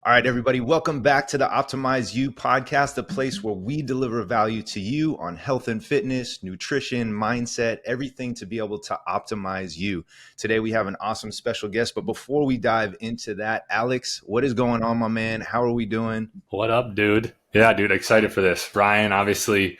All right, everybody, welcome back to the Optimize You podcast, the place where we deliver value to you on health and fitness, nutrition, mindset, everything to be able to optimize you. Today, we have an awesome special guest. But before we dive into that, Alex, what is going on, my man? How are we doing? What up, dude? Yeah, dude, excited for this. Ryan obviously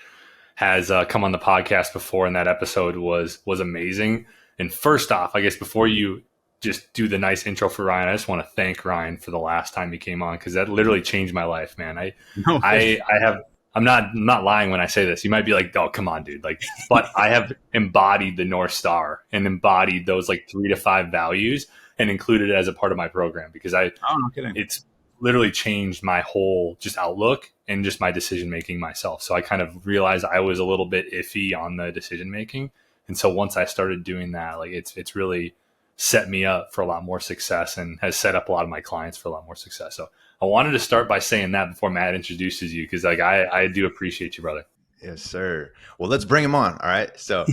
has come on the podcast before, and that episode was amazing. And first off, I guess before you just do the nice intro for Ryan, I just want to thank Ryan for the last time he came on, because that literally changed my life, man. I'm not lying when I say this. You might be like, oh, come on, dude. But I have embodied the North Star and embodied those 3 to 5 values and included it as a part of my program, because no kidding. It's literally changed my whole just outlook and just my decision making myself. So I kind of realized I was a little bit iffy on the decision making. And so once I started doing that, it's really set me up for a lot more success and has set up a lot of my clients for a lot more success. So I wanted to start by saying that before Matt introduces you, because I do appreciate you, brother. Yes, sir. Well, let's bring him on. All right. So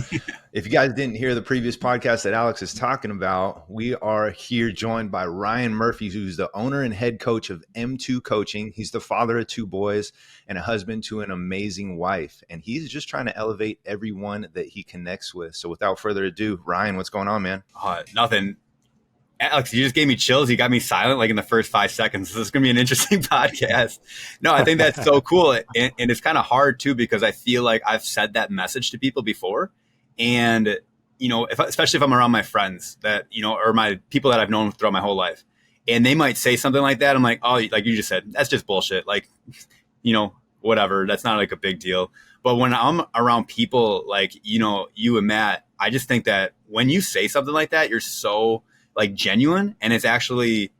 if you guys didn't hear the previous podcast that Alex is talking about, we are here joined by Ryan Murphy, who's the owner and head coach of M2 Coaching. He's the father of 2 boys and a husband to an amazing wife. And he's just trying to elevate everyone that he connects with. So without further ado, Ryan, what's going on, man? Nothing. Alex, you just gave me chills. You got me silent in the first 5 seconds. This is going to be an interesting podcast. No, I think that's so cool. And it's kind of hard too, because I feel like I've said that message to people before. And, especially if I'm around my friends that, or my people that I've known throughout my whole life, and they might say something like that. I'm like, oh, like you just said, that's just bullshit. Whatever. That's not a big deal. But when I'm around people you and Matt, I just think that when you say something like that, you're so genuine, and it's actually,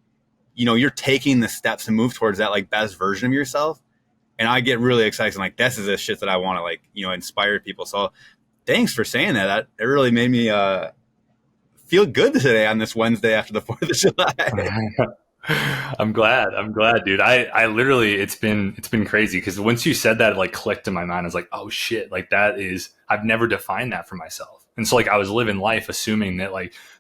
you're taking the steps to move towards that best version of yourself. And I get really excited. I'm this is the shit that I want to inspire people. So thanks for saying that. It really made me feel good today on this Wednesday after the 4th of July. I'm glad, dude. I literally, it's been crazy, because once you said that, it clicked in my mind. I was like, oh shit, I've never defined that for myself. And so I was living life assuming that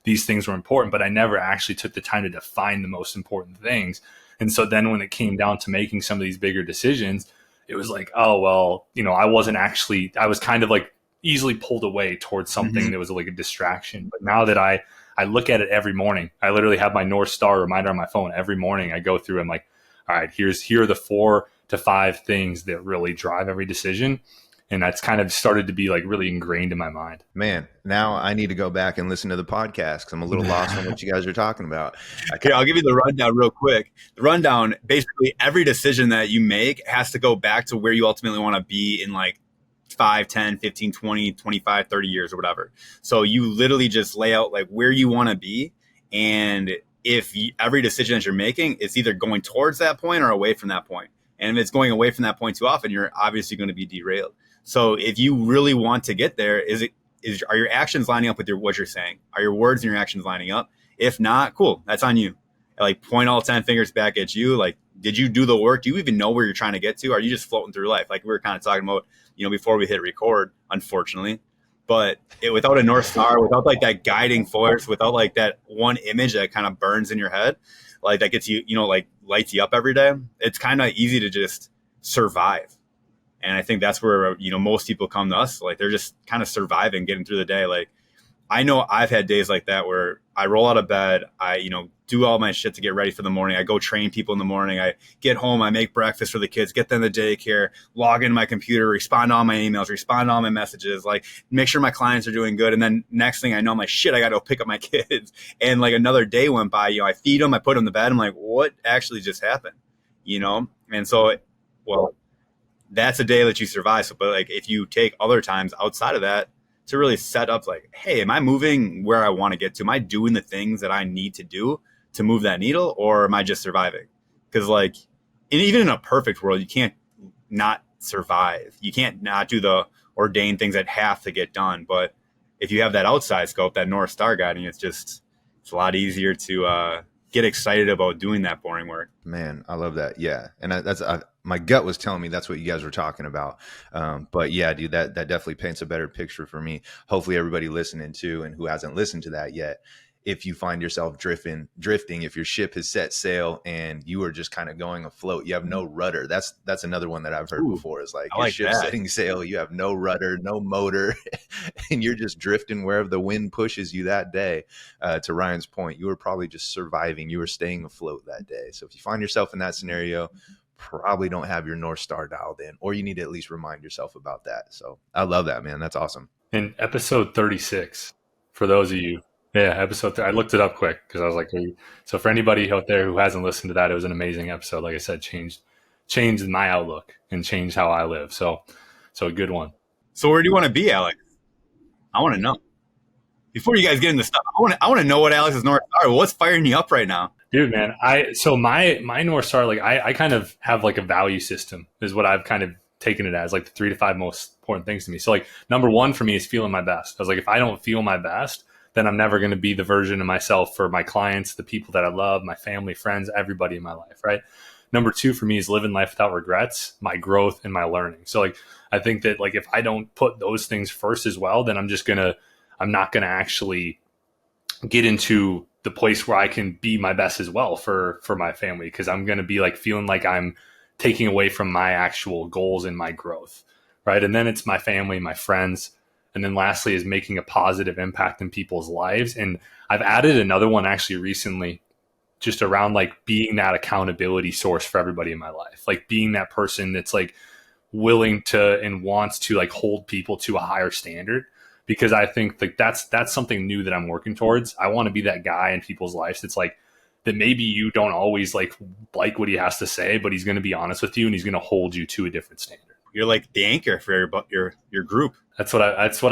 these things were important, but I never actually took the time to define the most important things. And so then when it came down to making some of these bigger decisions, it was oh, well, I was kind of easily pulled away towards something that was a distraction. But now that I look at it every morning, I literally have my North Star reminder on my phone. Every morning I go through, I'm all right, here are the 4 to 5 things that really drive every decision. And that's kind of started to be really ingrained in my mind. Man, now I need to go back and listen to the podcast, because I'm a little lost on what you guys are talking about. Okay, I'll give you the rundown real quick. The rundown, basically every decision that you make has to go back to where you ultimately want to be in 5, 10, 15, 20, 25, 30 years or whatever. So you literally just lay out where you want to be. And if every decision that you're making is either going towards that point or away from that point. And if it's going away from that point too often, you're obviously going to be derailed. So if you really want to get there, are your actions lining up with what you're saying? Are your words and your actions lining up? If not, cool, that's on you. Point all 10 fingers back at you. Did you do the work? Do you even know where you're trying to get to? Are you just floating through life? We were kind of talking about, before we hit record, unfortunately. But without a North Star, without that guiding force, without that one image that kind of burns in your head, that gets you, lights you up every day, it's kind of easy to just survive. And I think that's where, most people come to us. They're just kind of surviving, getting through the day. I know I've had days like that where I roll out of bed, I, do all my shit to get ready for the morning. I go train people in the morning. I get home, I make breakfast for the kids, get them to daycare, log into my computer, respond to all my emails, respond to all my messages, make sure my clients are doing good. And then next thing I know, I'm shit, I got to go pick up my kids. And another day went by, I feed them, I put them to bed. I'm what actually just happened? And so, well, that's a day that you survive. So, but if you take other times outside of that to really set up hey, am I moving where I want to get to? Am I doing the things that I need to do to move that needle, or am I just surviving? Because even in a perfect world, you can't not survive. You can't not do the ordained things that have to get done. But if you have that outside scope, that North Star guiding, it's a lot easier to get excited about doing that boring work. Man, I love that. Yeah. And that's my gut was telling me that's what you guys were talking about. But yeah, dude, that definitely paints a better picture for me. Hopefully everybody listening to, and who hasn't listened to that yet, if you find yourself drifting, if your ship has set sail and you are just kind of going afloat, you have no rudder. That's another one that I've heard before, is like I your like ship's that. setting sail, you have no rudder, no motor, and you're just drifting wherever the wind pushes you that day. To Ryan's point, you were probably just surviving. You were staying afloat that day. So if you find yourself in that scenario, probably don't have your North Star dialed in, or you need to at least remind yourself about that. So I love that, man. That's awesome. In episode 36, for those of you, I looked it up quick because I was like, hey. So for anybody out there who hasn't listened to that, it was an amazing episode. Like I said, changed my outlook and changed how I live. So a good one. So where do you want to be, Alex? I want to know. Before you guys get into stuff, I want to know what Alex's North Star. What's firing you up right now? Dude, man, my North Star, like I kind of have like a value system is what I've kind of taken it as, like the 3 to 5 most important things to me. So like number one for me is feeling my best. I was like, if I don't feel my best, then I'm never going to be the version of myself for my clients, the people that I love, my family, friends, everybody in my life. Right. Number two for me is living life without regrets, my growth and my learning. So like, I think that like, if I don't put those things first as well, then I'm not going to actually get into the place where I can be my best as well for my family. Because I'm going to be like feeling like I'm taking away from my actual goals and my growth. Right. And then it's my family, my friends. And then lastly is making a positive impact in people's lives. And I've added another one actually recently, just around like being that accountability source for everybody in my life, like being that person that's like willing to and wants to like hold people to a higher standard. Because I think like that's something new that I'm working towards. I want to be that guy in people's lives that's like, that maybe you don't always like what he has to say, but he's going to be honest with you and he's going to hold you to a different standard. You're like the anchor for your group. That's what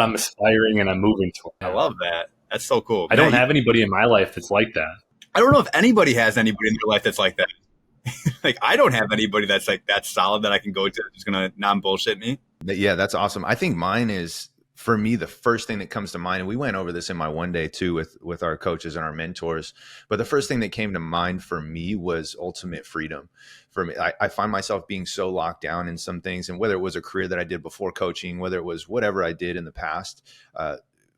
I'm aspiring and I'm moving toward. I love that. That's so cool. I don't have anybody in my life that's like that. I don't know if anybody has anybody in their life that's like that. Like I don't have anybody that's like that solid that I can go to that's gonna non-bullshit me. Yeah, that's awesome. I think mine is, for me, the first thing that comes to mind, and we went over this in my one day too with our coaches and our mentors, but the first thing that came to mind for me was ultimate freedom. For me, I find myself being so locked down in some things, and whether it was a career that I did before coaching, whether it was whatever I did in the past,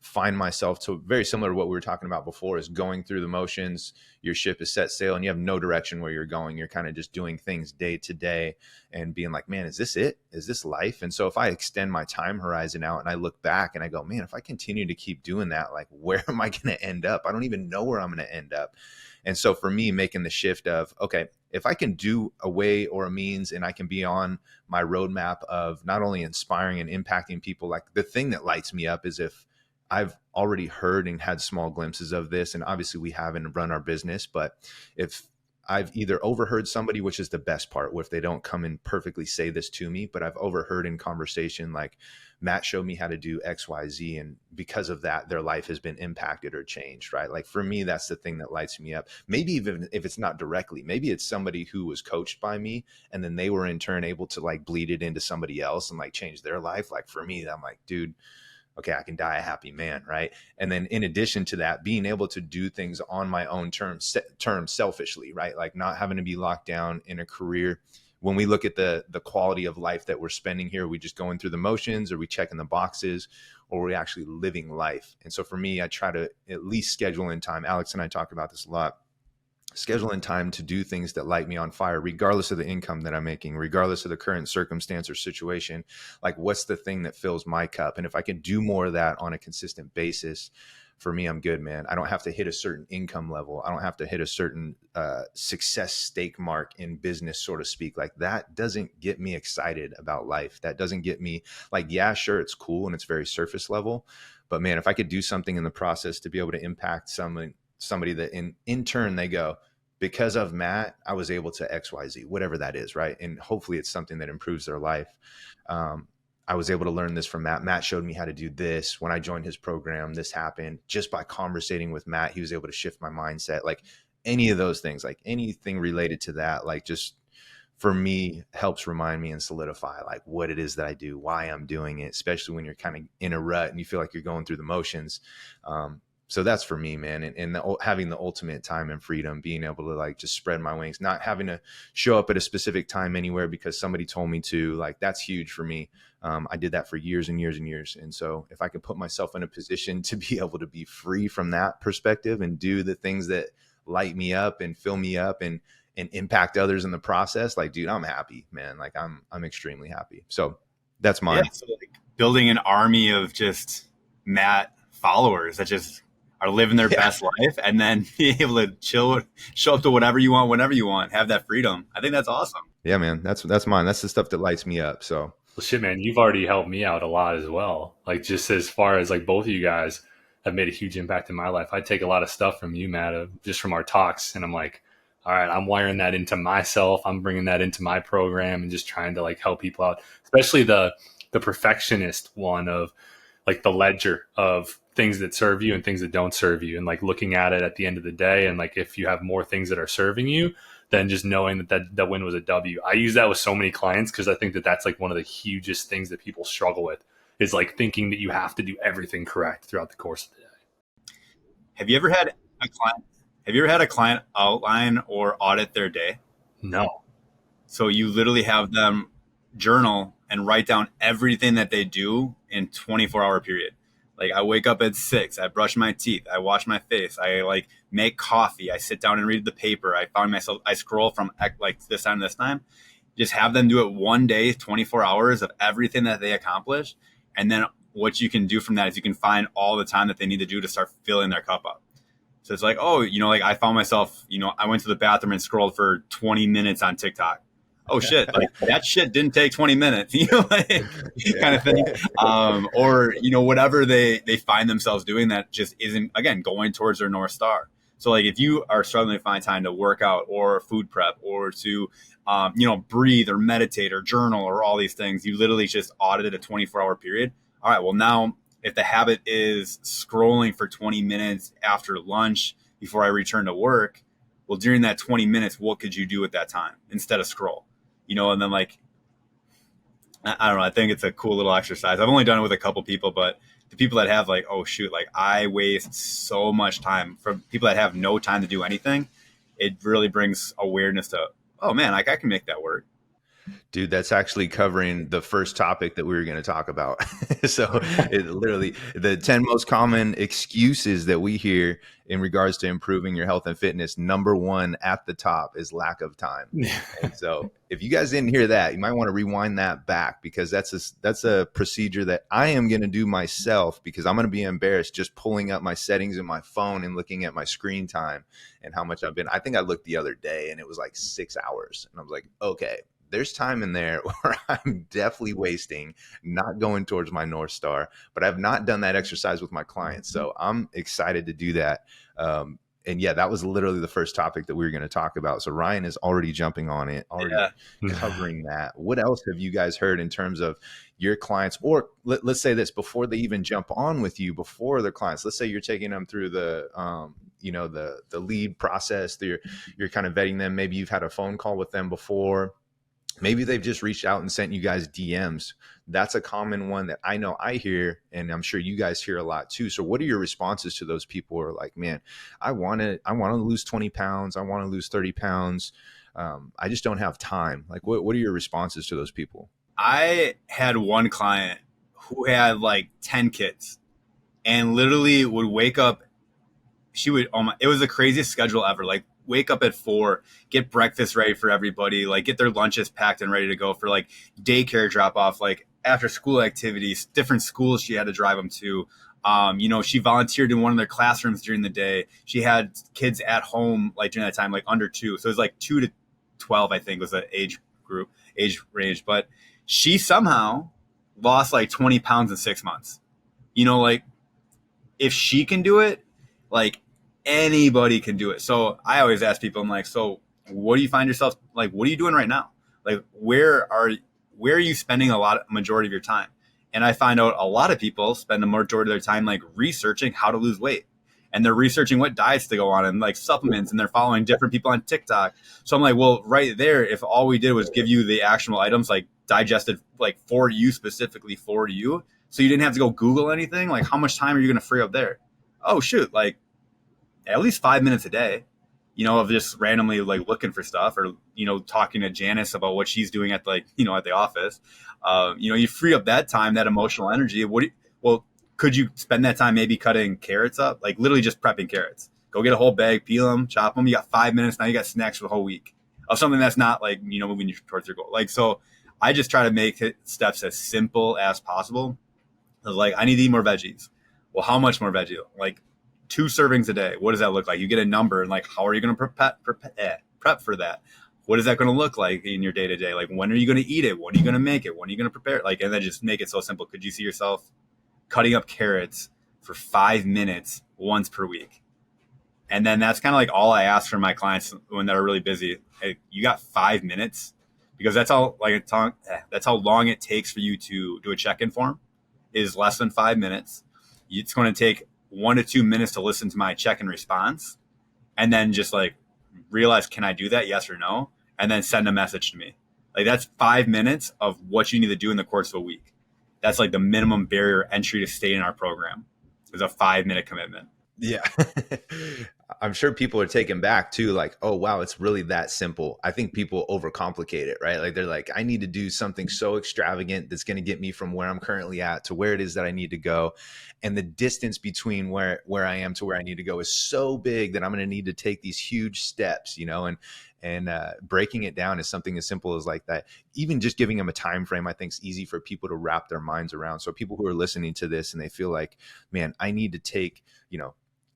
find myself to very similar to what we were talking about before, is going through the motions. Your ship is set sail and you have no direction where you're going. You're kind of just doing things day to day and being like, man, is this it? Is this life? And so if I extend my time horizon out and I look back and I go, man, if I continue to keep doing that, like, where am I going to end up? I don't even know where I'm going to end up. And so for me, making the shift of, okay, if I can do a way or a means and I can be on my roadmap of not only inspiring and impacting people, like the thing that lights me up is if I've already heard and had small glimpses of this, and obviously we haven't run our business, but if I've either overheard somebody, which is the best part, if they don't come and perfectly say this to me, but I've overheard in conversation, like, Matt showed me how to do X, Y, Z. And because of that, their life has been impacted or changed, right? Like for me, that's the thing that lights me up. Maybe even if it's not directly, maybe it's somebody who was coached by me and then they were in turn able to like bleed it into somebody else and like change their life. Like for me, I'm like, dude, okay, I can die a happy man, right? And then in addition to that, being able to do things on my own terms selfishly, right? Like not having to be locked down in a career. When we look at the quality of life that we're spending here, are we just going through the motions? Are we checking the boxes? Or are we actually living life? And so for me, I try to at least schedule in time. Alex and I talk about this a lot. Schedule in time to do things that light me on fire, regardless of the income that I'm making, regardless of the current circumstance or situation. Like, what's the thing that fills my cup? And if I can do more of that on a consistent basis, for me, I'm good, man. I don't have to hit a certain income level. I don't have to hit a certain success stake mark in business, so to speak. Like that doesn't get me excited about life. That doesn't get me like, yeah, sure, it's cool and it's very surface level. But man, if I could do something in the process to be able to impact somebody that in turn they go, because of Matt, I was able to X, Y, Z, whatever that is, right? And hopefully it's something that improves their life. I was able to learn this from Matt. Matt showed me how to do this. When I joined his program, this happened. Just by conversating with Matt, he was able to shift my mindset. Like any of those things, like anything related to that, like just for me helps remind me and solidify like what it is that I do, why I'm doing it, especially when you're kind of in a rut and you feel like you're going through the motions. So that's for me, man. And having the ultimate time and freedom, being able to like just spread my wings, not having to show up at a specific time anywhere because somebody told me to, like, that's huge for me. I did that for years and years and years. And so if I can put myself in a position to be able to be free from that perspective and do the things that light me up and fill me up and impact others in the process, like, dude, I'm happy, man. Like I'm extremely happy. So that's mine. Yeah, so like building an army of just Matt followers that just are living their best life, and then being able to chill, show up to whatever you want, whenever you want, have that freedom. I think that's awesome. Yeah, man, that's mine. That's the stuff that lights me up. So, well, shit, man, you've already helped me out a lot as well. Like, just as far as like both of you guys have made a huge impact in my life. I take a lot of stuff from you, Matt, just from our talks, and I'm like, all right, I'm wiring that into myself. I'm bringing that into my program and just trying to like help people out, especially the perfectionist one of like the ledger of things that serve you and things that don't serve you, and like looking at it at the end of the day. And like, if you have more things that are serving you, then just knowing that win was a W. I use that with so many clients because I think that that's like one of the hugest things that people struggle with, is like thinking that you have to do everything correct throughout the course of the day. Have you ever had a client outline or audit their day? No. So you literally have them journal and write down everything that they do in 24-hour period. Like, I wake up at 6, I brush my teeth, I wash my face, I like make coffee, I sit down and read the paper, I scroll from like this time to this time. Just have them do it one day, 24 hours of everything that they accomplish. And then what you can do from that is you can find all the time that they need to do to start filling their cup up. So it's like, oh, like I found myself, I went to the bathroom and scrolled for 20 minutes on TikTok. Oh shit, like that shit didn't take 20 minutes, kind of thing. Or, whatever they find themselves doing that just isn't, again, going towards their North Star. So like, if you are struggling to find time to work out or food prep or to, breathe or meditate or journal or all these things, you literally just audited a 24-hour period. All right, well, now if the habit is scrolling for 20 minutes after lunch before I return to work, well, during that 20 minutes, what could you do at that time instead of scroll? And then like, I don't know, I think it's a cool little exercise. I've only done it with a couple people, but the people that have like, oh shoot, like I waste so much time. From people that have no time to do anything, it really brings awareness to, oh man, like I can make that work. Dude, that's actually covering the first topic that we were going to talk about. So it literally, the 10 most common excuses that we hear in regards to improving your health and fitness, number one at the top is lack of time. And so if you guys didn't hear that, you might want to rewind that back, because that's a procedure that I am going to do myself, because I'm going to be embarrassed just pulling up my settings in my phone and looking at my screen time and how much I think I looked the other day and it was like 6 hours. And I was like, okay, there's time in there where I'm definitely wasting, not going towards my North Star, but I've not done that exercise with my clients. So I'm excited to do that. And yeah, that was literally the first topic that we were going to talk about. So Ryan is already jumping on it, already covering that. What else have you guys heard in terms of your clients? Or let's say this, before they even jump on with you, before their clients, let's say you're taking them through the lead process. You're kind of vetting them. Maybe you've had a phone call with them before. Maybe they've just reached out and sent you guys DMs. That's a common one that I know I hear, and I'm sure you guys hear a lot too. So what are your responses to those people who are like, man, I want to lose 20 pounds. I want to lose 30 pounds. I just don't have time. Like, what are your responses to those people? I had one client who had like 10 kids and literally would wake up. It was the craziest schedule ever. Like, wake up at 4, get breakfast ready for everybody, like get their lunches packed and ready to go for like daycare drop off, like after school activities, different schools she had to drive them to. She volunteered in one of their classrooms during the day. She had kids at home, like during that time, like under 2. So it was like 2 to 12, I think was the age range. But she somehow lost like 20 pounds in 6 months. Like if she can do it, like anybody can do it. So I always ask people, I'm like, so what do you find yourself, like, what are you doing right now? Like, where are you spending majority of your time? And I find out a lot of people spend the majority of their time like researching how to lose weight, and they're researching what diets to go on and like supplements, and they're following different people on TikTok. So I'm like, well, right there, if all we did was give you the actionable items, like digested, like for you, specifically for you, so you didn't have to go Google anything, like how much time are you going to free up there? oh shoot, like at least 5 minutes a day, of just randomly like looking for stuff, or talking to Janice about what she's doing at at the office. You free up that time, that emotional energy. Well, could you spend that time maybe cutting carrots up, like literally just prepping carrots? Go get a whole bag, peel them, chop them. You got 5 minutes now. You got snacks for the whole week of something that's not like moving you towards your goal. Like, so I just try to make it steps as simple as possible. I was like, I need to eat more veggies. Well, how much more veggie? Like 2 servings a day. What does that look like? You get a number, and like, how are you going to prep for that? What is that going to look like in your day to day? Like, when are you going to eat it? When are you going to make it? When are you going to prepare it? Like, and then just make it so simple. Could you see yourself cutting up carrots for 5 minutes once per week? And then that's kind of like all I ask from my clients when they're really busy. Hey, you got 5 minutes, because that's how long it takes for you to do a check-in form, is less than 5 minutes. It's going to take 1 to 2 minutes to listen to my check and response, and then just like realize, can I do that? Yes or no. And then send a message to me. Like, that's 5 minutes of what you need to do in the course of a week. That's like the minimum barrier entry to stay in our program, is a 5-minute commitment. Yeah. I'm sure people are taken back too, like, oh, wow, it's really that simple. I think people overcomplicate it, right? Like, they're like, I need to do something so extravagant that's going to get me from where I'm currently at to where it is that I need to go. And the distance between where I am to where I need to go is so big that I'm going to need to take these huge steps, and breaking it down is something as simple as like that. Even just giving them a time frame, I think, is easy for people to wrap their minds around. So people who are listening to this and they feel like, man, I need to take,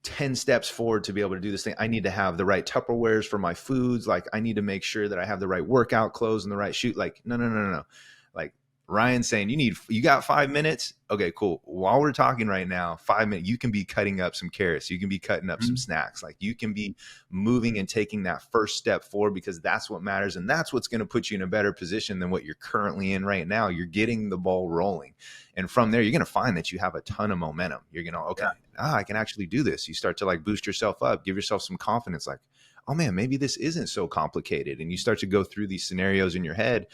10 steps forward to be able to do this thing. I need to have the right Tupperwares for my foods. Like, I need to make sure that I have the right workout clothes and the right shoe. Like, no. Like, Ryan's saying, you got 5 minutes. Okay, cool. While we're talking right now, 5 minutes, you can be cutting up some carrots. You can be cutting up some snacks. Like, you can be moving and taking that first step forward, because that's what matters. And that's what's going to put you in a better position than what you're currently in right now. You're getting the ball rolling. And from there, you're going to find that you have a ton of momentum. You're going to, okay, I can actually do this. You start to like boost yourself up, give yourself some confidence. Like, oh man, maybe this isn't so complicated. And you start to go through these scenarios in your head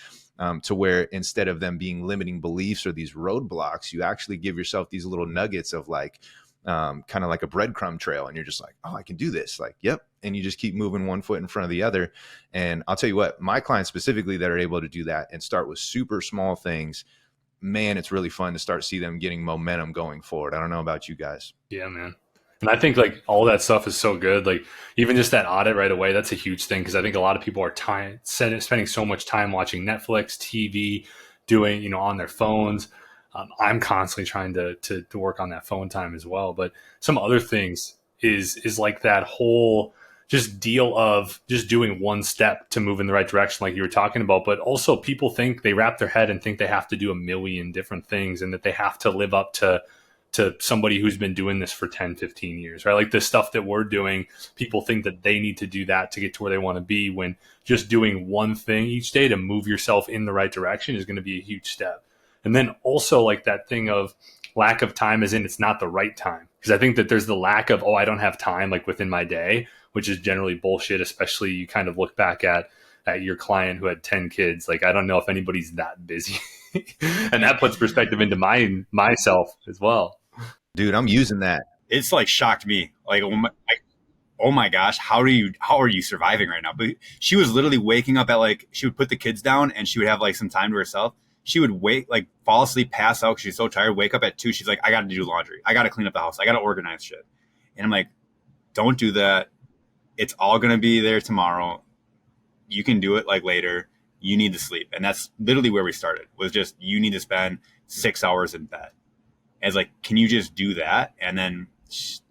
to where, instead of them being limiting beliefs or these roadblocks, you actually give yourself these little nuggets of like, kind of like a breadcrumb trail. And you're just like, oh, I can do this. Like, yep. And you just keep moving one foot in front of the other. And I'll tell you what, my clients specifically that are able to do that and start with super small things, man, it's really fun to start to see them getting momentum going forward. I don't know about you guys. Yeah, man. And I think like all that stuff is so good. Like, even just that audit right away, that's a huge thing, because I think a lot of people are spending so much time watching Netflix, TV, doing, on their phones. I'm constantly trying to work on that phone time as well. But some other things is like that whole just deal of just doing one step to move in the right direction, like you were talking about. But also, people think, they wrap their head and think they have to do a million different things, and that they have to live up to somebody who's been doing this for 10, 15 years, right? Like the stuff that we're doing, people think that they need to do that to get to where they want to be, when just doing one thing each day to move yourself in the right direction is going to be a huge step. And then also like that thing of lack of time, as in it's not the right time. Because I think that there's the lack of, I don't have time like within my day, which is generally bullshit, especially you kind of look back at your client who had 10 kids. Like, I don't know if anybody's that busy. And that puts perspective into myself as well. Dude, I'm using that. It's like shocked me. Like, oh my gosh, how are you surviving right now? But she was literally waking up at she would put the kids down and she would have like some time to herself. She would fall asleep, pass out because she's so tired, wake up at 2. She's like, I got to do laundry. I got to clean up the house. I got to organize shit. And I'm like, don't do that. It's all going to be there tomorrow. You can do it like later. You need to sleep. And that's literally where we started, was just, you need to spend 6 hours in bed. As like, can you just do that? And then,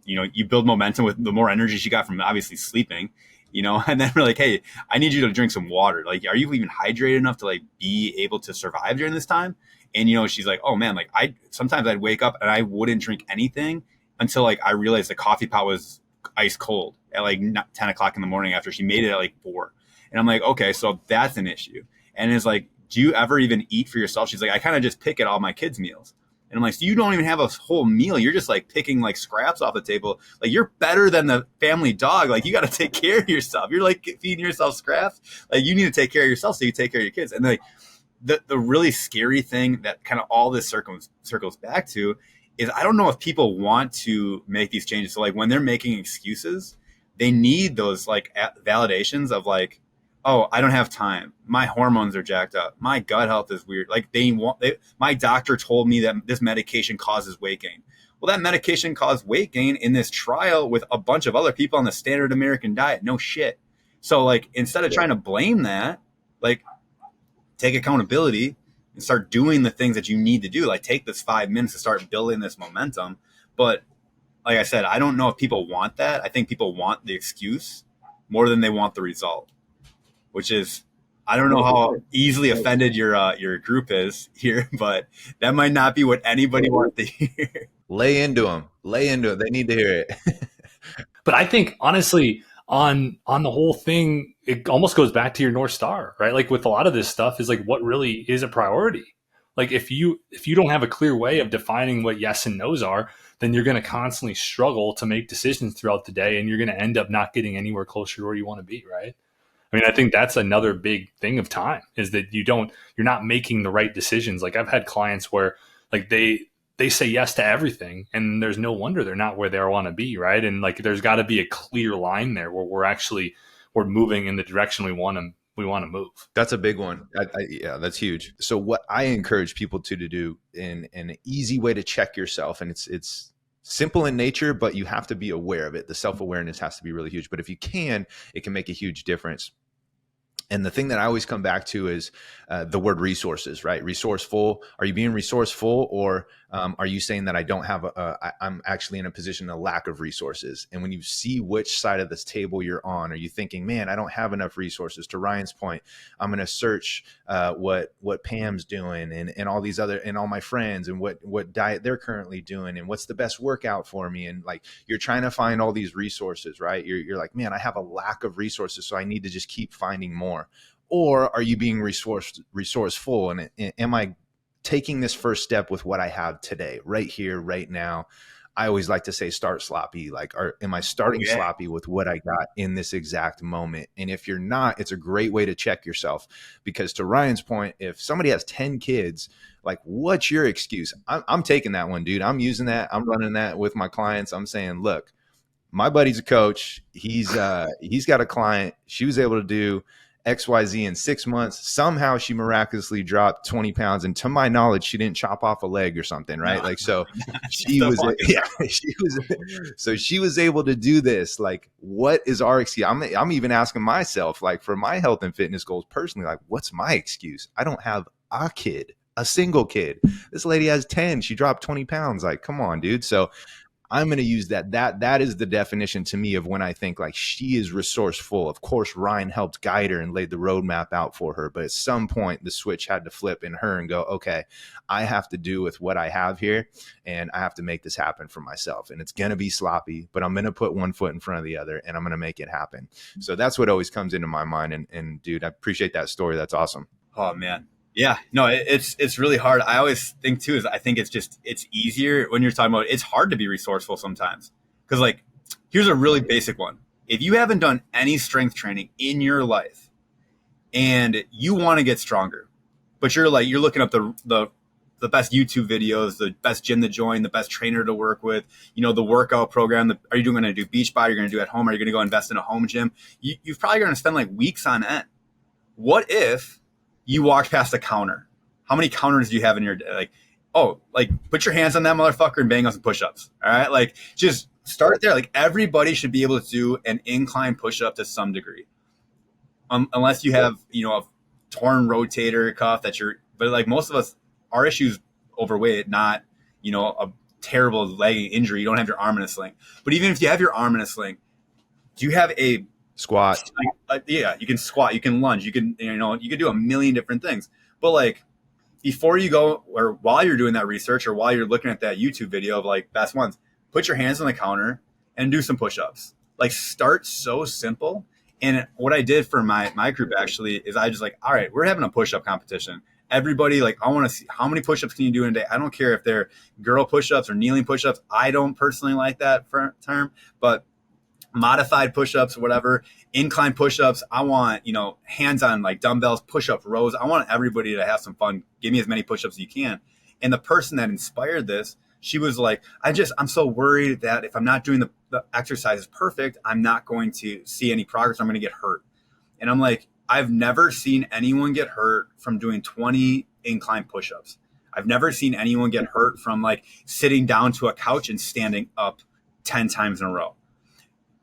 you build momentum with the more energy she got from obviously sleeping, and then we're like, hey, I need you to drink some water. Like, are you even hydrated enough to like be able to survive during this time? And, she's like, oh man, like sometimes I'd wake up and I wouldn't drink anything until like I realized the coffee pot was ice cold at like 10 o'clock in the morning after she made it at like 4. And I'm like, okay, so that's an issue. And it's like, do you ever even eat for yourself? She's like, I kind of just pick at all my kids' meals. And I'm like, so you don't even have a whole meal. You're just like picking like scraps off the table. Like, you're better than the family dog. Like, you got to take care of yourself. You're like feeding yourself scraps. Like, you need to take care of yourself so you take care of your kids. And like the really scary thing that kind of all this circles back to is I don't know if people want to make these changes. So like when they're making excuses, they need those like validations of like, oh, I don't have time. My hormones are jacked up. My gut health is weird. Like my doctor told me that this medication causes weight gain. Well, that medication caused weight gain in this trial with a bunch of other people on the standard American diet. No shit. So like, instead of trying to blame that, like take accountability and start doing the things that you need to do. Like take this 5 minutes to start building this momentum. But like I said, I don't know if people want that. I think people want the excuse more than they want the result, which is, I don't know how easily offended your group is here, but that might not be what anybody wants to hear. Lay into them. Lay into it. They need to hear it. But I think honestly, on the whole thing, it almost goes back to your North Star, right? Like with a lot of this stuff is like what really is a priority. Like if you don't have a clear way of defining what yes and no's are, then you're going to constantly struggle to make decisions throughout the day, and you're going to end up not getting anywhere closer to where you want to be, right? I mean, I think that's another big thing of time is that you're not making the right decisions. Like I've had clients where like they say yes to everything, and there's no wonder they're not where they want to be, right? And like there's got to be a clear line there where we're moving in the direction we want to move. That's a big one. Yeah, that's huge. So what I encourage people to do in an easy way to check yourself, and it's simple in nature, but you have to be aware of it. The self-awareness has to be really huge. But if you can, it can make a huge difference. And the thing that I always come back to is the word resources, right? Resourceful. Are you being resourceful, or are you saying that I don't have I'm actually in a position of lack of resources? And when you see which side of this table you're on, are you thinking, man, I don't have enough resources? To Ryan's point, I'm going to search what Pam's doing and all these other, and all my friends, and what diet they're currently doing, and what's the best workout for me. And like, you're trying to find all these resources, right? You're like, man, I have a lack of resources, so I need to just keep finding more. Or are you being resourceful? And am I taking this first step with what I have today, right here, right now? I always like to say start sloppy. Like, am I starting sloppy with what I got in this exact moment? And if you're not, it's a great way to check yourself. Because to Ryan's point, if somebody has 10 kids, like, what's your excuse? I'm taking that one, dude. I'm using that. I'm running that with my clients. I'm saying, look, my buddy's a coach. He's got a client. She was able to do XYZ in 6 months. Somehow she miraculously dropped 20 pounds. And to my knowledge, she didn't chop off a leg or something, right? No. Like, so she was able to do this. Like, what is our excuse? I'm even asking myself, like, for my health and fitness goals personally, like, what's my excuse? I don't have a single kid. This lady has 10. She dropped 20 pounds. Like, come on, dude. So I'm going to use that. That is the definition to me of when I think like she is resourceful. Of course, Ryan helped guide her and laid the roadmap out for her. But at some point, the switch had to flip in her and go, okay, I have to do with what I have here, and I have to make this happen for myself. And it's going to be sloppy, but I'm going to put one foot in front of the other, and I'm going to make it happen. So that's what always comes into my mind. And dude, I appreciate that story. That's awesome. Oh, man. Yeah, no, it's really hard. I always think too, is I think it's easier when you're talking about, it's hard to be resourceful sometimes. Cause like, here's a really basic one. If you haven't done any strength training in your life and you want to get stronger, but you're looking up the best YouTube videos, the best gym to join, the best trainer to work with, the workout program, are you going to do beach body? You're going to do at home? Are you going to go invest in a home gym? You've probably going to spend like weeks on end. What if you walk past a counter? How many counters do you have in your, put your hands on that motherfucker and bang on some push-ups. All right. Like, just start there. Like, everybody should be able to do an incline push-up to some degree. Unless you have, a torn rotator cuff but like most of us, our issue's overweight, not, a terrible leg injury. You don't have your arm in a sling. But even if you have your arm in a sling, do you have a squat? Yeah, you can squat, you can lunge, you can do a million different things. But like, before you go, or while you're doing that research, or while you're looking at that YouTube video of like best ones, put your hands on the counter and do some push-ups. Like, start so simple. And what I did for my group actually is I just like, all right, we're having a push-up competition. Everybody, like, I want to see how many push-ups can you do in a day. I don't care if they're girl push-ups or kneeling push-ups. I don't personally like that term, but modified push-ups or whatever, incline push-ups. I want, hands on like dumbbells, push-up rows. I want everybody to have some fun. Give me as many push-ups as you can. And the person that inspired this She was like, I'm so worried that if I'm not doing the exercises perfect, I'm not going to see any progress. I'm going to get hurt. And I'm like, I've never seen anyone get hurt from doing 20 incline push-ups. I've never seen anyone get hurt from like sitting down to a couch and standing up 10 times in a row.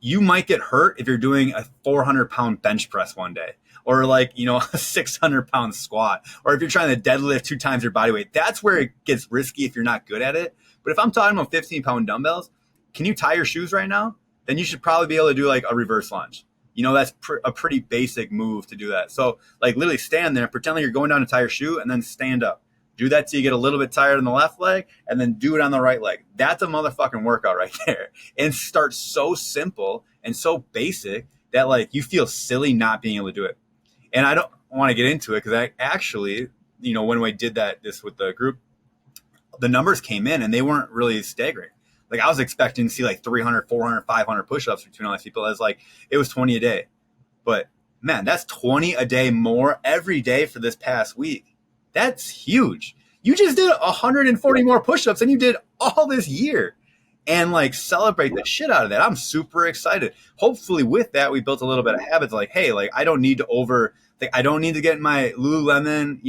You might get hurt if you're doing a 400-pound bench press one day, or like, a 600-pound squat, or if you're trying to deadlift 2 times your body weight. That's where it gets risky if you're not good at it. But if I'm talking about 15-pound dumbbells, can you tie your shoes right now? Then you should probably be able to do like a reverse lunge. That's a pretty basic move to do that. So like literally stand there, pretend like you're going down to tie your shoe, and then stand up. Do that till you get a little bit tired on the left leg, and then do it on the right leg. That's a motherfucking workout right there. And start so simple and so basic that like you feel silly not being able to do it. And I don't want to get into it because I actually, when we did this with the group, the numbers came in and they weren't really staggering. Like I was expecting to see like 300, 400, 500 push-ups between all these people. It was 20 a day. But man, that's 20 a day more every day for this past week. That's huge. You just did 140 more push-ups than you did all this year. And like celebrate the shit out of that. I'm super excited. Hopefully with that, we built a little bit of habits like, hey, like I don't need to get my Lululemon,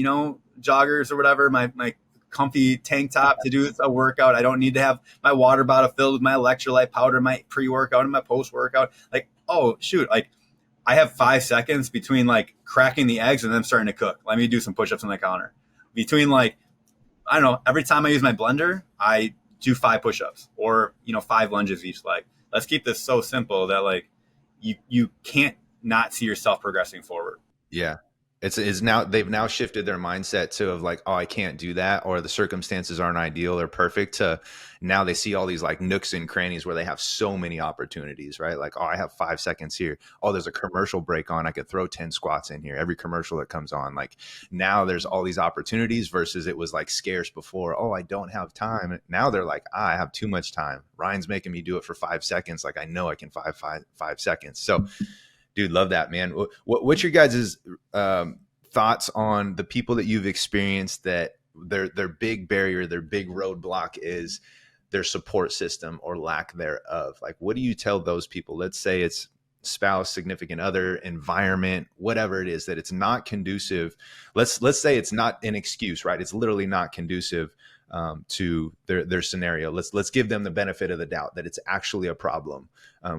joggers or whatever, my comfy tank top to do a workout. I don't need to have my water bottle filled with my electrolyte powder, my pre-workout and my post-workout. Like, oh shoot, like I have 5 seconds between like cracking the eggs and then starting to cook. Let me do some push-ups on the counter. Between like, I don't know, every time I use my blender, I do 5 push-ups or, 5 lunges each leg. Let's keep this so simple that like you can't not see yourself progressing forward. Yeah. It's now they've now shifted their mindset to of like, oh, I can't do that, or the circumstances aren't ideal or perfect, to now they see all these like nooks and crannies where they have so many opportunities, right? Like, oh, I have 5 seconds here. Oh, there's a commercial break on. I could throw 10 squats in here. Every commercial that comes on, like now there's all these opportunities versus it was like scarce before. Oh, I don't have time. Now they're like, I have too much time. Ryan's making me do it for 5 seconds. Like I know I can 5 seconds. So dude, love that, man. What's your guys' thoughts on the people that you've experienced that their big barrier, their big roadblock is their support system or lack thereof? Like, what do you tell those people? Let's say it's spouse, significant other, environment, whatever it is, that it's not conducive. Let's say it's not an excuse, right? It's literally not conducive to their scenario. Let's give them the benefit of the doubt that it's actually a problem.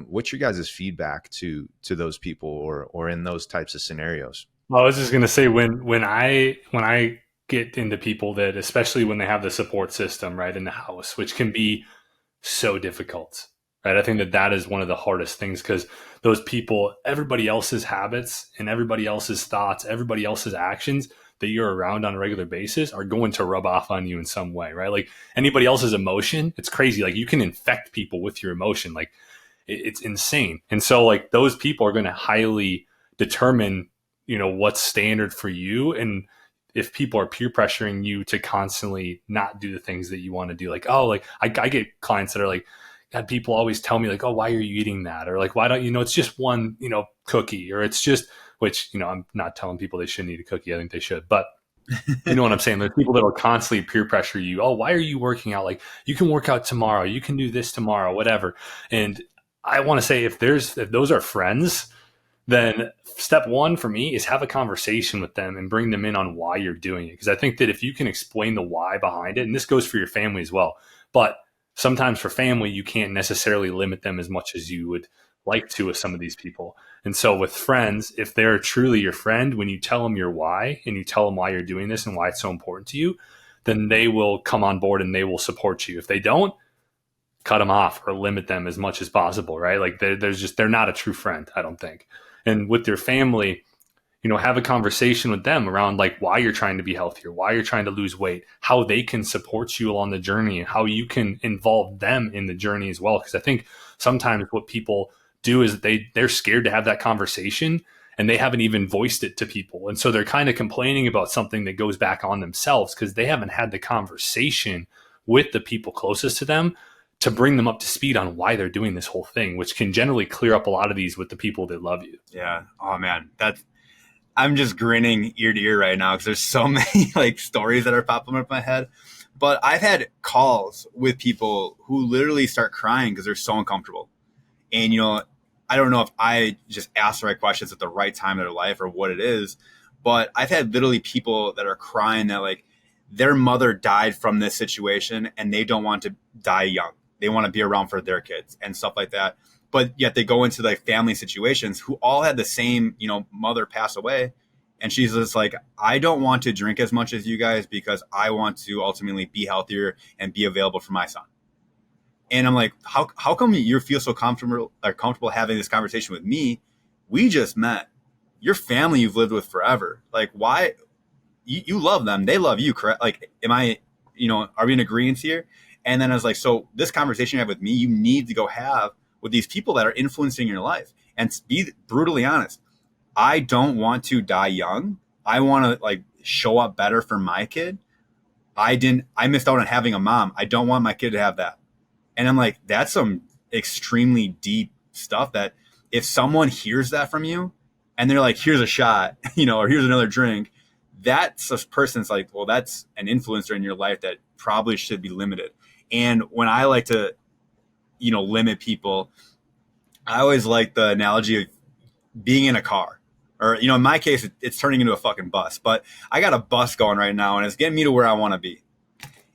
What's your guys' feedback to those people or in those types of scenarios? Well, I was just gonna say when I get into people that, especially when they have the support system right in the house, which can be so difficult, right? I think that is one of the hardest things, because those people, everybody else's habits and everybody else's thoughts, everybody else's actions that you're around on a regular basis are going to rub off on you in some way, right? Like anybody else's emotion, it's crazy. Like you can infect people with your emotion. Like it's insane. And so like those people are going to highly determine, what's standard for you. And if people are peer pressuring you to constantly not do the things that you want to do, like, oh, like I get clients that are like, God, people always tell me like, oh, why are you eating that? Or like, why don't it's just one, cookie, or it's just, which, I'm not telling people they shouldn't eat a cookie. I think they should, but you know what I'm saying? There's people that will constantly peer pressure you. Oh, why are you working out? Like you can work out tomorrow. You can do this tomorrow, whatever. And I want to say if those are friends, then step one for me is have a conversation with them and bring them in on why you're doing it. Because I think that if you can explain the why behind it, and this goes for your family as well, but sometimes for family, you can't necessarily limit them as much as you would like to with some of these people. And so with friends, if they're truly your friend, when you tell them your why and you tell them why you're doing this and why it's so important to you, then they will come on board and they will support you. If they don't, cut them off or limit them as much as possible, right? Like they're not a true friend, I don't think. And with your family, have a conversation with them around like why you're trying to be healthier, why you're trying to lose weight, how they can support you along the journey, and how you can involve them in the journey as well. Because I think sometimes what people do is they're scared to have that conversation and they haven't even voiced it to people. And so they're kind of complaining about something that goes back on themselves because they haven't had the conversation with the people closest to them to bring them up to speed on why they're doing this whole thing, which can generally clear up a lot of these with the people that love you. Yeah. Oh man, I'm just grinning ear to ear right now because there's so many like stories that are popping up in my head. But I've had calls with people who literally start crying because they're so uncomfortable. And, I don't know if I just ask the right questions at the right time in their life or what it is, but I've had literally people that are crying that like their mother died from this situation and they don't want to die young. They want to be around for their kids and stuff like that. But yet they go into like family situations who all had the same, mother pass away. And she's just like, I don't want to drink as much as you guys because I want to ultimately be healthier and be available for my son. And I'm like, how come you feel so comfortable having this conversation with me? We just met. Your family you've lived with forever. Like, why? You love them. They love you, correct? Like, are we in agreement here? And then I was like, so this conversation you have with me, you need to go have with these people that are influencing your life. And to be brutally honest, I don't want to die young. I want to like show up better for my kid. I missed out on having a mom. I don't want my kid to have that. And I'm like, that's some extremely deep stuff that if someone hears that from you and they're like, here's a shot, or here's another drink, that's a person's like, well, that's an influencer in your life that probably should be limited. And when I like to, limit people, I always like the analogy of being in a car. Or, in my case, it's turning into a fucking bus. But I got a bus going right now, and it's getting me to where I want to be.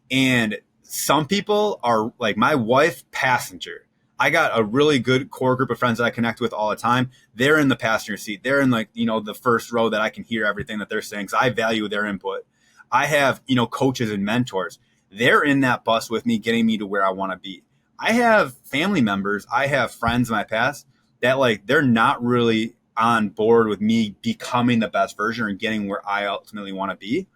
And some people are like my wife, passenger. I got a really good core group of friends that I connect with all the time. They're in the passenger seat. They're in like, the first row that I can hear everything that they're saying because I value their input. I have, coaches and mentors. They're in that bus with me, getting me to where I want to be. I have family members. I have friends in my past that like, they're not really on board with me becoming the best version and getting where I ultimately want to be.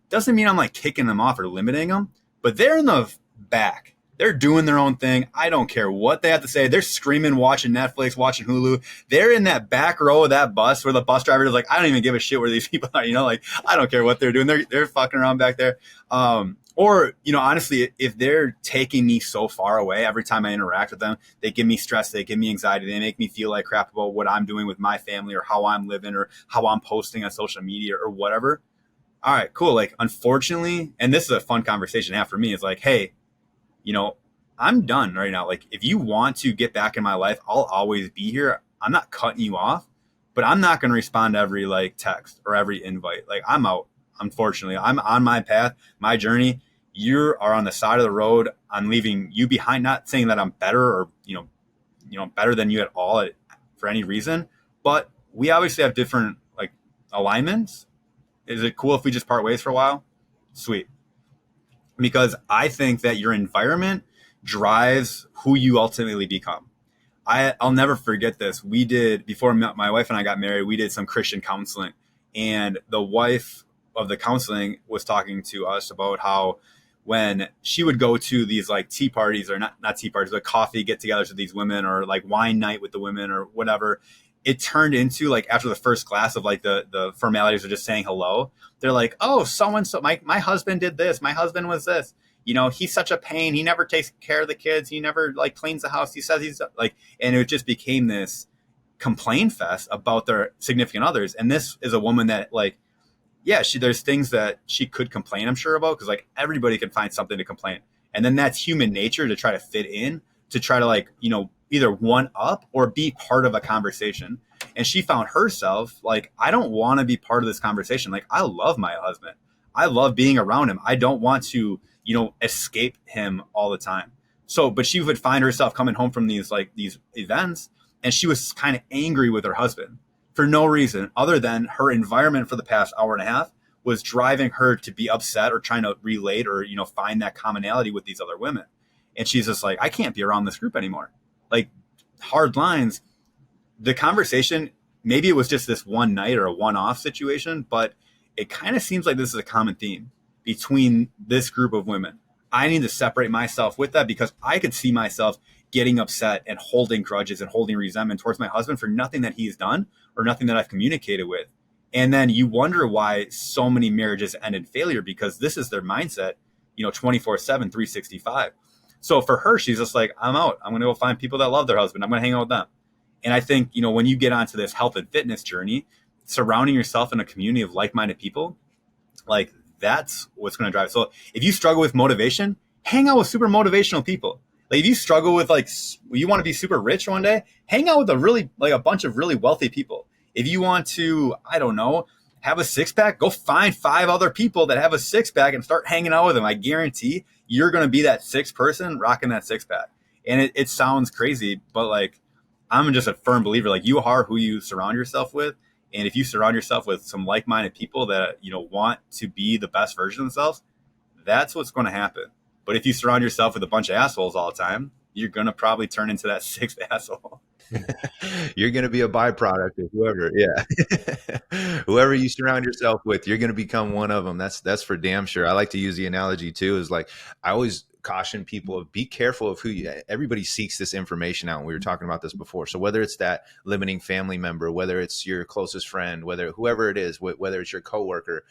Doesn't mean I'm like kicking them off or limiting them, but they're in the back. They're doing their own thing. I don't care what they have to say. They're screaming, watching Netflix, watching Hulu. They're in that back row of that bus where the bus driver is like, I don't even give a shit where these people are, like, I don't care what they're doing. They're fucking around back there. Or, honestly, if they're taking me so far away every time I interact with them, they give me stress, they give me anxiety, they make me feel like crap about what I'm doing with my family or how I'm living or how I'm posting on social media or whatever. All right, cool. Like, unfortunately, and this is a fun conversation to have for me, is like, hey, I'm done right now. Like, if you want to get back in my life, I'll always be here. I'm not cutting you off, but I'm not going to respond to every like text or every invite. Like, I'm out. Unfortunately, I'm on my path, my journey. You are on the side of the road. I'm leaving you behind. Not saying that I'm better or better than you at all for any reason, but we obviously have different like alignments. Is it cool if we just part ways for a while? Sweet, because I think that your environment drives who you ultimately become. I'll never forget this. We did, before my wife and I got married, we did some Christian counseling, and the wife of the counseling was talking to us about how when she would go to these like tea parties or not tea parties, but coffee get-togethers with these women or like wine night with the women or whatever, it turned into like after the first glass of like the formalities of just saying hello, they're like, oh, so-and-so, my husband did this. My husband was this. He's such a pain. He never takes care of the kids. He never like cleans the house. He says he's like, and it just became this complaint fest about their significant others. And this is a woman that like, yeah, there's things that she could complain, I'm sure, about, because like everybody can find something to complain. And then that's human nature to try to fit in, to try to like, either one up or be part of a conversation. And she found herself like, I don't want to be part of this conversation. Like, I love my husband. I love being around him. I don't want to, escape him all the time. So, but she would find herself coming home from these events, and she was kind of angry with her husband for no reason other than her environment for the past hour and a half was driving her to be upset or trying to relate or, find that commonality with these other women. And she's just like, I can't be around this group anymore. Like, hard lines. The conversation, maybe it was just this one night or a one-off situation, but it kind of seems like this is a common theme between this group of women. I need to separate myself with that because I could see myself getting upset and holding grudges and holding resentment towards my husband for nothing that he's done or nothing that I've communicated with. And then you wonder why so many marriages end in failure, because this is their mindset, 24/7, 365. So for her, she's just like, I'm out. I'm going to go find people that love their husband. I'm going to hang out with them. And I think, when you get onto this health and fitness journey, surrounding yourself in a community of like-minded people, like That's what's going to drive. So if you struggle with motivation, hang out with super motivational people. Like if you struggle with like, you want to be super rich one day, hang out with a bunch of really wealthy people. If you want to, I don't know, have a six pack, go find 5 other people that have a six pack and start hanging out with them. I guarantee you're going to be that 6th person rocking that six pack. And it sounds crazy, but like, I'm just a firm believer, like you are who you surround yourself with. And if you surround yourself with some like-minded people that, want to be the best version of themselves, that's what's going to happen. But if you surround yourself with a bunch of assholes all the time, you're going to probably turn into that 6th asshole. You're going to be a byproduct of whoever you surround yourself with, you're going to become one of them. That's for damn sure. I like to use the analogy too, is like, I always caution people of be careful of everybody seeks this information out. And we were talking about this before. So whether it's that limiting family member, whether it's your closest friend, whoever it is, whether it's your coworker,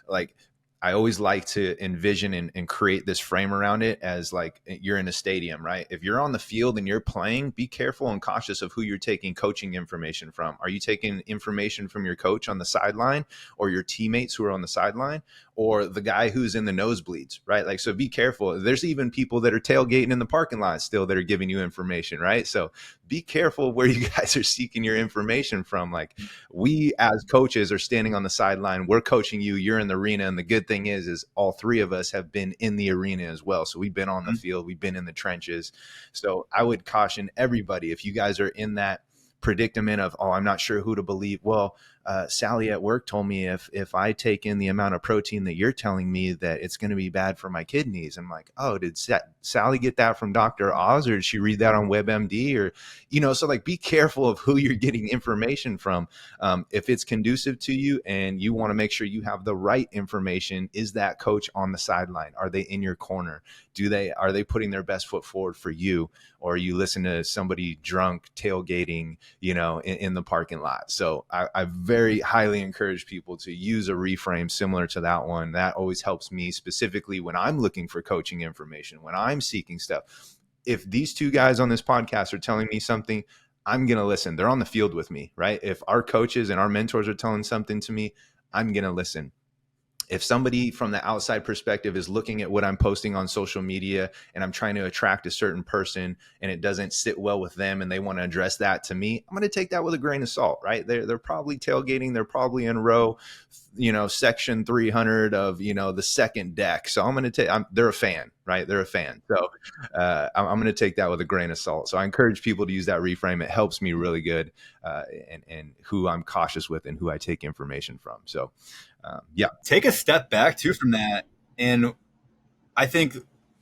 like, I always like to envision and create this frame around it as like you're in a stadium, right? If you're on the field and you're playing, be careful and cautious of who you're taking coaching information from. Are you taking information from your coach on the sideline, or your teammates who are on the sideline, or the guy who's in the nosebleeds, right? Like, so be careful. There's even people that are tailgating in the parking lot still that are giving you information, right? So be careful where you guys are seeking your information from. Like, we as coaches are standing on the sideline, we're coaching you, you're in the arena. And the good thing is all 3 of us have been in the arena as well. So we've been on the field, we've been in the trenches. So I would caution everybody, if you guys are in that predicament of, I'm not sure who to believe. Well, Sally at work told me if I take in the amount of protein that you're telling me, that it's going to be bad for my kidneys. I'm like, oh, did Sally get that from Dr. Oz, or did she read that on WebMD? Or, so like, be careful of who you're getting information from. If it's conducive to you and you want to make sure you have the right information, is that coach on the sideline? Are they in your corner? Are they putting their best foot forward for you? Or are you listening to somebody drunk tailgating, in the parking lot? So I very highly encourage people to use a reframe similar to that one. That always helps me, specifically when I'm looking for coaching information, when I'm seeking stuff. If these 2 guys on this podcast are telling me something, I'm going to listen. They're on the field with me, right? If our coaches and our mentors are telling something to me, I'm going to listen. If somebody from the outside perspective is looking at what I'm posting on social media and I'm trying to attract a certain person and it doesn't sit well with them and they want to address that to me, I'm going to take that with a grain of salt, right? They're probably tailgating. They're probably in row, section 300 of, the second deck. So I'm going to take, they're a fan, right? They're a fan. So I'm going to take that with a grain of salt. So I encourage people to use that reframe. It helps me really good and who I'm cautious with and who I take information from. So take a step back too from that. And I think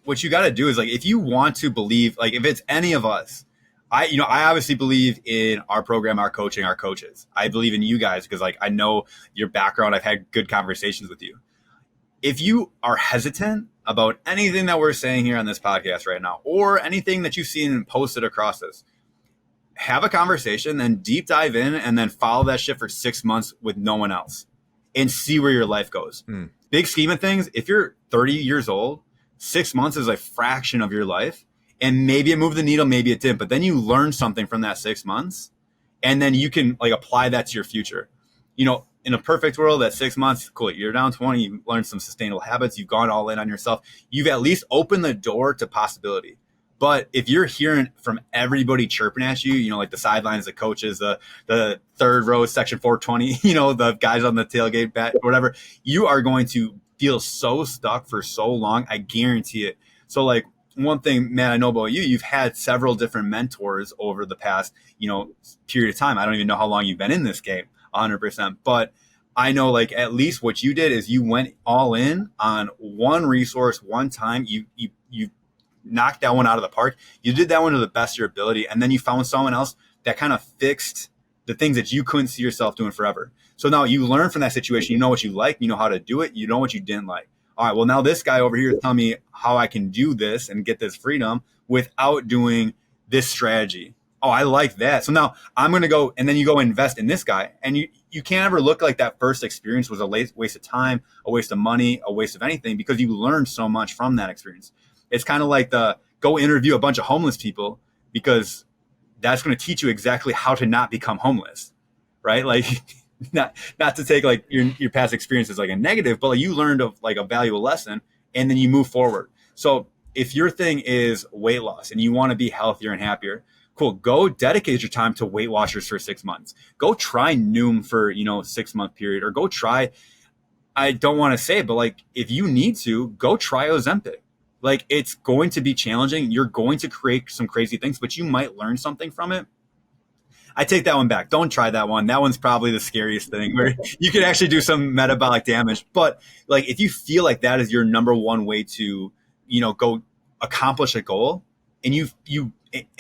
what you got to do is, like, if you want to believe, like, if it's any of us, I obviously believe in our program, our coaching, our coaches. I believe in you guys because, like, I know your background. I've had good conversations with you. If you are hesitant about anything that we're saying here on this podcast right now, or anything that you've seen and posted across this, have a conversation, then deep dive in, and then follow that shit for 6 months with no one else. And see where your life goes. Big scheme of things, if you're 30 years old, 6 months is a fraction of your life. And maybe it moved the needle, maybe it didn't. But then you learn something from that 6 months. And then you can, like, apply that to your future. In a perfect world, at 6 months, cool, you're down 20, you learned some sustainable habits, you've gone all in on yourself. You've at least opened the door to possibility. But if you're hearing from everybody chirping at you, like the sidelines, the coaches, the third row, section 420, the guys on the tailgate, whatever, you are going to feel so stuck for so long. I guarantee it. So, like, one thing, man, I know about you've had several different mentors over the past, period of time. I don't even know how long you've been in this game, 100%. But I know, like, at least what you did is you went all in on one resource, one time. You knocked that one out of the park. You did that one to the best of your ability. And then you found someone else that kind of fixed the things that you couldn't see yourself doing forever. So now you learn from that situation. You know what you like. You know how to do it. You know what you didn't like. All right, well, now this guy over here is telling me how I can do this and get this freedom without doing this strategy. Oh, I like that. So now I'm going to go, and then you go invest in this guy. And you can't ever look like that first experience was a waste of time, a waste of money, a waste of anything, because you learned so much from that experience. It's kind of like go interview a bunch of homeless people, because that's going to teach you exactly how to not become homeless, right? Like, not to take like your past experiences like a negative, but like you learned of like a valuable lesson, and then you move forward. So if your thing is weight loss and you want to be healthier and happier, cool. Go dedicate your time to Weight Watchers for 6 months. Go try Noom for 6 month period, or go try. I don't want to say it, but like if you need to, go try Ozempic. Like it's going to be challenging. You're going to create some crazy things, but you might learn something from it. I take that one back. Don't try that one. That one's probably the scariest thing where you could actually do some metabolic damage. But like if you feel like that is your number one way to, go accomplish a goal, and you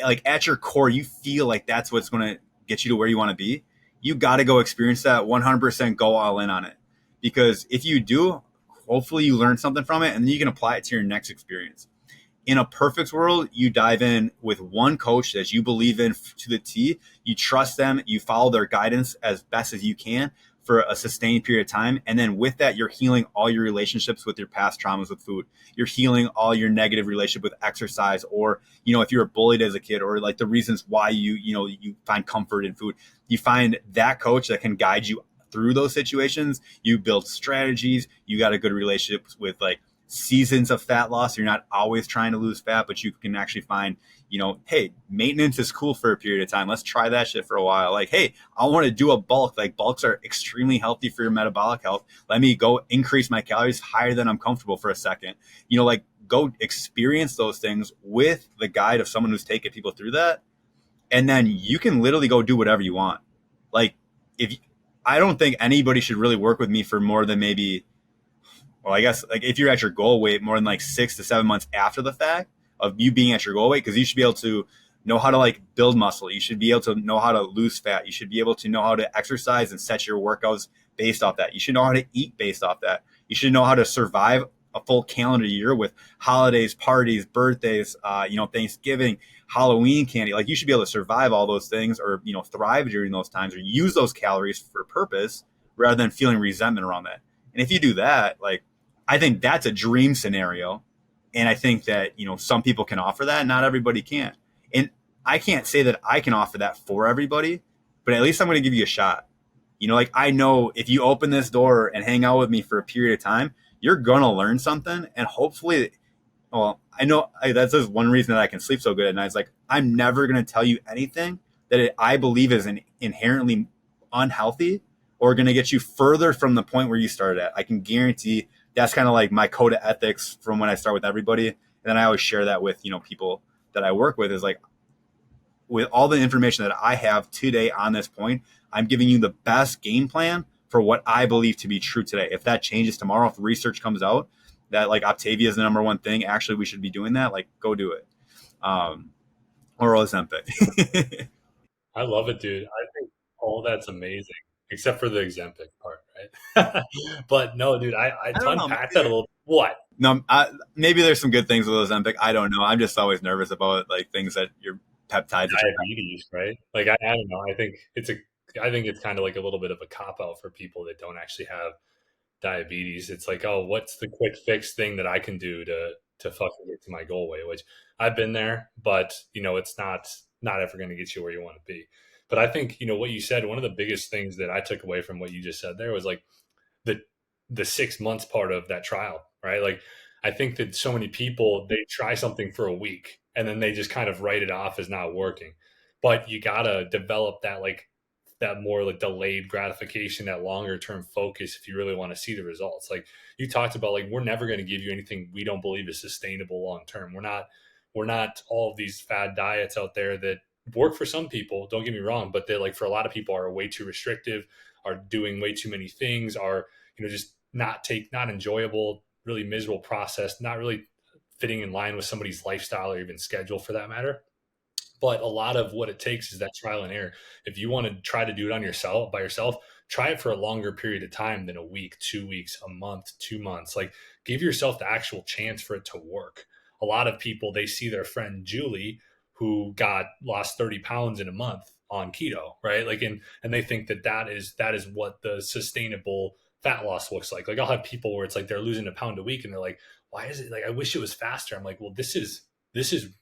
like at your core, you feel like that's what's going to get you to where you want to be, you got to go experience that 100%, go all in on it. Because if you do, hopefully you learn something from it and then you can apply it to your next experience. In a perfect world, you dive in with one coach that you believe in to the T. You trust them. You follow their guidance as best as you can for a sustained period of time. And then with that, you're healing all your relationships with your past traumas with food. You're healing all your negative relationship with exercise, or, if you were bullied as a kid, or like the reasons why you find comfort in food. You find that coach that can guide you through those situations. You build strategies. You got a good relationship with like seasons of fat loss. You're not always trying to lose fat, but you can actually find, hey, maintenance is cool for a period of time. Let's try that shit for a while. Like, hey, I want to do a bulk. Like bulks are extremely healthy for your metabolic health. Let me go increase my calories higher than I'm comfortable for a second. Like go experience those things with the guide of someone who's taken people through that. And then you can literally go do whatever you want. Like I don't think anybody should really work with me for more than maybe, well, I guess like if you're at your goal weight, more than like 6 to 7 months after the fact of you being at your goal weight, because you should be able to know how to like build muscle. You should be able to know how to lose fat. You should be able to know how to exercise and set your workouts based off that. You should know how to eat based off that. You should know how to survive a full calendar year with holidays, parties, birthdays, Thanksgiving, Halloween candy. Like you should be able to survive all those things, or, thrive during those times, or use those calories for purpose rather than feeling resentment around that. And if you do that, like, I think that's a dream scenario. And I think that, some people can offer that. Not everybody can. And I can't say that I can offer that for everybody, but at least I'm going to give you a shot. Like I know if you open this door and hang out with me for a period of time, you're going to learn something. And hopefully, well, I know that's just one reason that I can sleep so good at night. It's like, I'm never going to tell you anything that I believe is inherently unhealthy or going to get you further from the point where you started at. I can guarantee that's kind of like my code of ethics from when I start with everybody. And then I always share that with, people that I work with, is like, with all the information that I have today on this point, I'm giving you the best game plan for what I believe to be true today. If that changes tomorrow, if research comes out that like Optavia is the number one thing, actually we should be doing that, like go do it. Or Ozempic. I love it, dude. I think all that's amazing, except for the Ozempic part, right? But no, dude, I don't know, unpack that a little. What? No, maybe there's some good things with Ozempic. I don't know. I'm just always nervous about like things that your peptides. Diabetes, right? Like I don't know. I think it's kind of like a little bit of a cop out for people that don't actually have diabetes. It's like, oh, what's the quick fix thing that I can do to fucking get to my goal weight? Which I've been there, but it's not ever going to get you where you want to be. But I think what you said. One of the biggest things that I took away from what you just said there was like the 6 months part of that trial, right? Like I think that so many people, they try something for a week and then they just kind of write it off as not working. But you gotta develop that more like delayed gratification, that longer term focus if you really want to see the results. Like you talked about, like we're never going to give you anything we don't believe is sustainable long term. We're not all of these fad diets out there that work for some people, don't get me wrong, but they like for a lot of people are way too restrictive, are doing way too many things, are just not enjoyable, really miserable process, not really fitting in line with somebody's lifestyle or even schedule for that matter. But a lot of what it takes is that trial and error. If you want to try to do it by yourself, try it for a longer period of time than a week, 2 weeks, a month, 2 months. Like give yourself the actual chance for it to work. A lot of people, they see their friend Julie who lost 30 pounds in a month on keto, right? Like, and they think that is what the sustainable fat loss looks like. Like I'll have people where it's like they're losing a pound a week and they're like, why is it like, I wish it was faster. I'm like, well, this is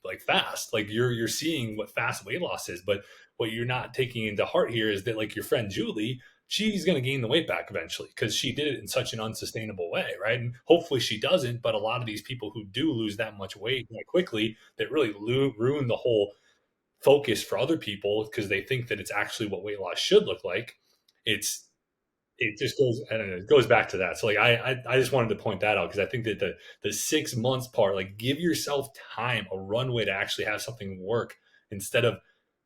like fast. Like you're seeing what fast weight loss is, but what you're not taking into heart here is that like your friend Julie, she's going to gain the weight back eventually because she did it in such an unsustainable way, right? And hopefully she doesn't. But a lot of these people who do lose that much weight quickly, that really ruin the whole focus for other people because they think that it's actually what weight loss should look like. It just goes, I don't know, it goes back to that. So like I just wanted to point that out because I think that the 6 months part, like give yourself time, a runway to actually have something work instead of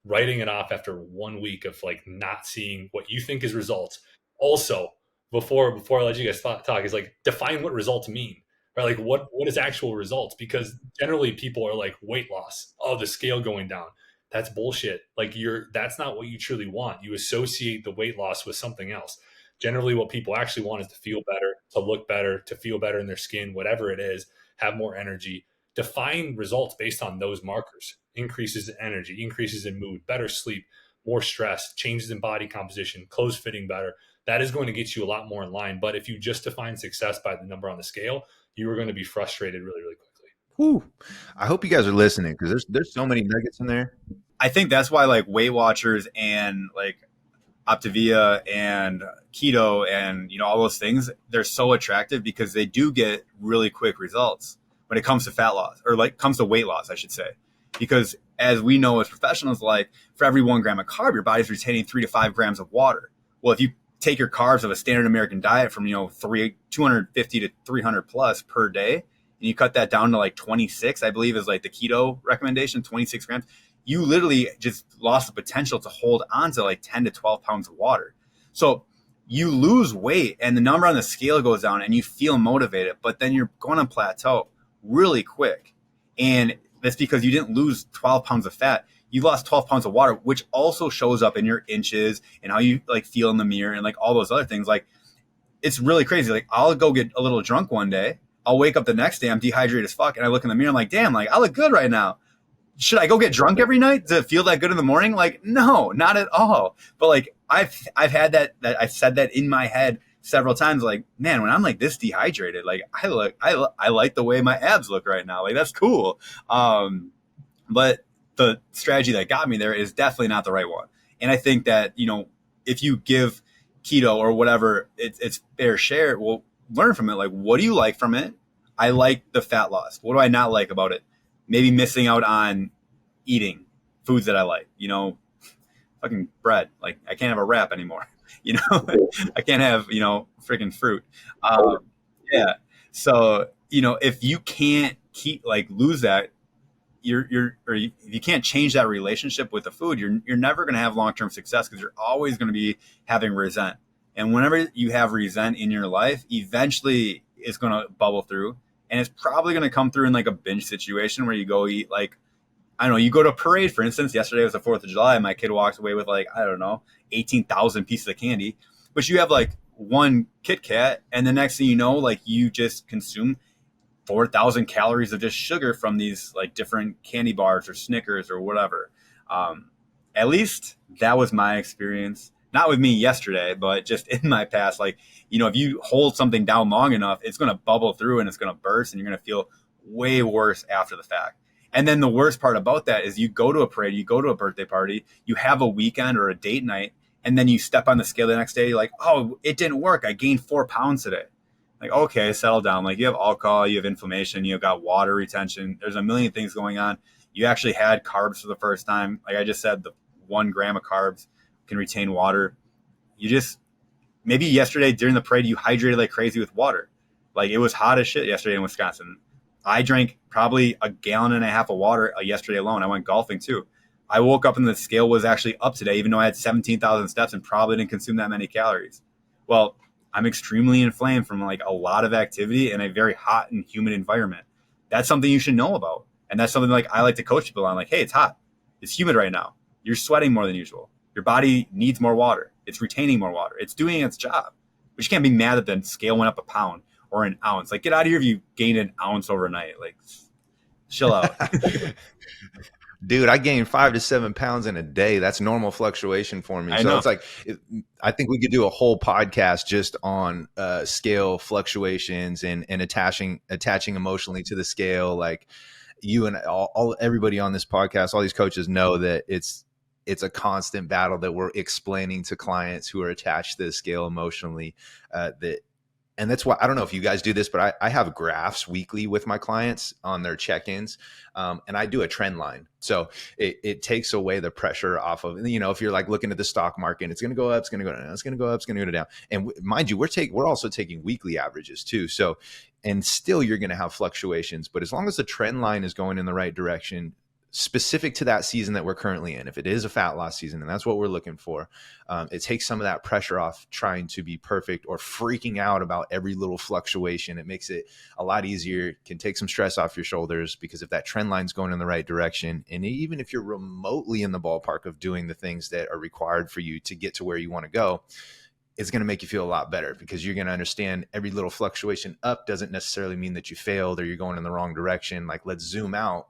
writing it off after 1 week of like not seeing what you think is results. Also, before I let you guys talk, is like define what results mean. Right? Like what is actual results? Because generally people are like weight loss. Oh, the scale going down. That's bullshit. Like that's not what you truly want. You associate the weight loss with something else. Generally, what people actually want is to feel better, to look better, to feel better in their skin, whatever it is, have more energy. Define results based on those markers: increases in energy, increases in mood, better sleep, more stress, changes in body composition, clothes fitting better. That is going to get you a lot more in line. But if you just define success by the number on the scale, you are going to be frustrated really, really quickly. Whew. I hope you guys are listening because there's so many nuggets in there. I think that's why like Weight Watchers and like Optavia and keto and all those things, they're so attractive because they do get really quick results when it comes to fat loss, or like comes to weight loss, I should say. Because as we know as professionals, like for every 1 gram of carb, your body's retaining 3 to 5 grams of water. Well, if you take your carbs of a standard American diet from 250 to 300 plus per day, and you cut that down to like 26, I believe is like the keto recommendation, 26 grams, you literally just lost the potential to hold on to like 10 to 12 pounds of water. So you lose weight and the number on the scale goes down and you feel motivated, but then you're going to plateau really quick. And that's because you didn't lose 12 pounds of fat. You lost 12 pounds of water, which also shows up in your inches and how you like feel in the mirror and like all those other things. Like it's really crazy. Like I'll go get a little drunk one day. I'll wake up the next day, I'm dehydrated as fuck. And I look in the mirror, I'm like, damn, like I look good right now. Should I go get drunk every night to feel that good in the morning? Like, no, not at all. But like, I've had that I've said that in my head several times. Like, man, when I'm like this dehydrated, like I like the way my abs look right now. Like that's cool. But the strategy that got me there is definitely not the right one. And I think that, if you give keto or whatever, it's fair share, well, learn from it. Like, what do you like from it? I like the fat loss. What do I not like about it? Maybe missing out on eating foods that I like, fucking bread. Like I can't have a wrap anymore, I can't have, freaking fruit. Yeah. So, if you can't lose that, if you can't change that relationship with the food, you're never going to have long-term success because you're always going to be having resent. And whenever you have resent in your life, eventually it's going to bubble through. And it's probably going to come through in like a binge situation where you go eat like, I don't know, you go to a parade, for instance. Yesterday was the 4th of July. And my kid walks away with like, I don't know, 18,000 pieces of candy. But you have like one Kit Kat. And the next thing you know, like you just consume 4,000 calories of just sugar from these like different candy bars or Snickers or whatever. At least that was my experience. Not with me yesterday, but just in my past, like, if you hold something down long enough, it's going to bubble through and it's going to burst and you're going to feel way worse after the fact. And then the worst part about that is you go to a parade, you go to a birthday party, you have a weekend or a date night, and then you step on the scale the next day. You're like, oh, it didn't work. I gained 4 pounds today. Like, okay, settle down. Like you have alcohol, you have inflammation, you've got water retention. There's a million things going on. You actually had carbs for the first time. Like I just said, the 1 gram of carbs can retain water. You just, maybe yesterday during the parade, you hydrated like crazy with water. Like it was hot as shit yesterday in Wisconsin. I drank probably 1.5 gallons of water yesterday alone. I went golfing too. I woke up and the scale was actually up today, even though I had 17,000 steps and probably didn't consume that many calories. Well, I'm extremely inflamed from like a lot of activity in a very hot and humid environment. That's something you should know about. And that's something like I like to coach people on, like, hey, it's hot. It's humid right now. You're sweating more than usual. Your body needs more water. It's retaining more water. It's doing its job. But you can't be mad that the scale went up 1 pound or an ounce. Like, get out of here if you gained an ounce overnight. Like, chill out. Dude, I gained 5 to 7 pounds in a day. That's normal fluctuation for me. So it's like, I think we could do a whole podcast just on scale fluctuations and attaching emotionally to the scale. Like you and everybody on this podcast, all these coaches know that it's it's a constant battle that we're explaining to clients who are attached to the scale emotionally, and that's why, I don't know if you guys do this, but I have graphs weekly with my clients on their check-ins. And I do a trend line. So it takes away the pressure off of, if you're like looking at the stock market, it's going to go up, it's going to go down, it's going to go up, it's going to go down. And mind you, we're also taking weekly averages too. So, and still you're going to have fluctuations, but as long as the trend line is going in the right direction, specific to that season that we're currently in, if it is a fat loss season, and that's what we're looking for, it takes some of that pressure off trying to be perfect or freaking out about every little fluctuation. It makes it a lot easier, can take some stress off your shoulders, because if that trend line's going in the right direction, and even if you're remotely in the ballpark of doing the things that are required for you to get to where you want to go, it's going to make you feel a lot better, because you're going to understand every little fluctuation up doesn't necessarily mean that you failed or you're going in the wrong direction. Like, let's zoom out.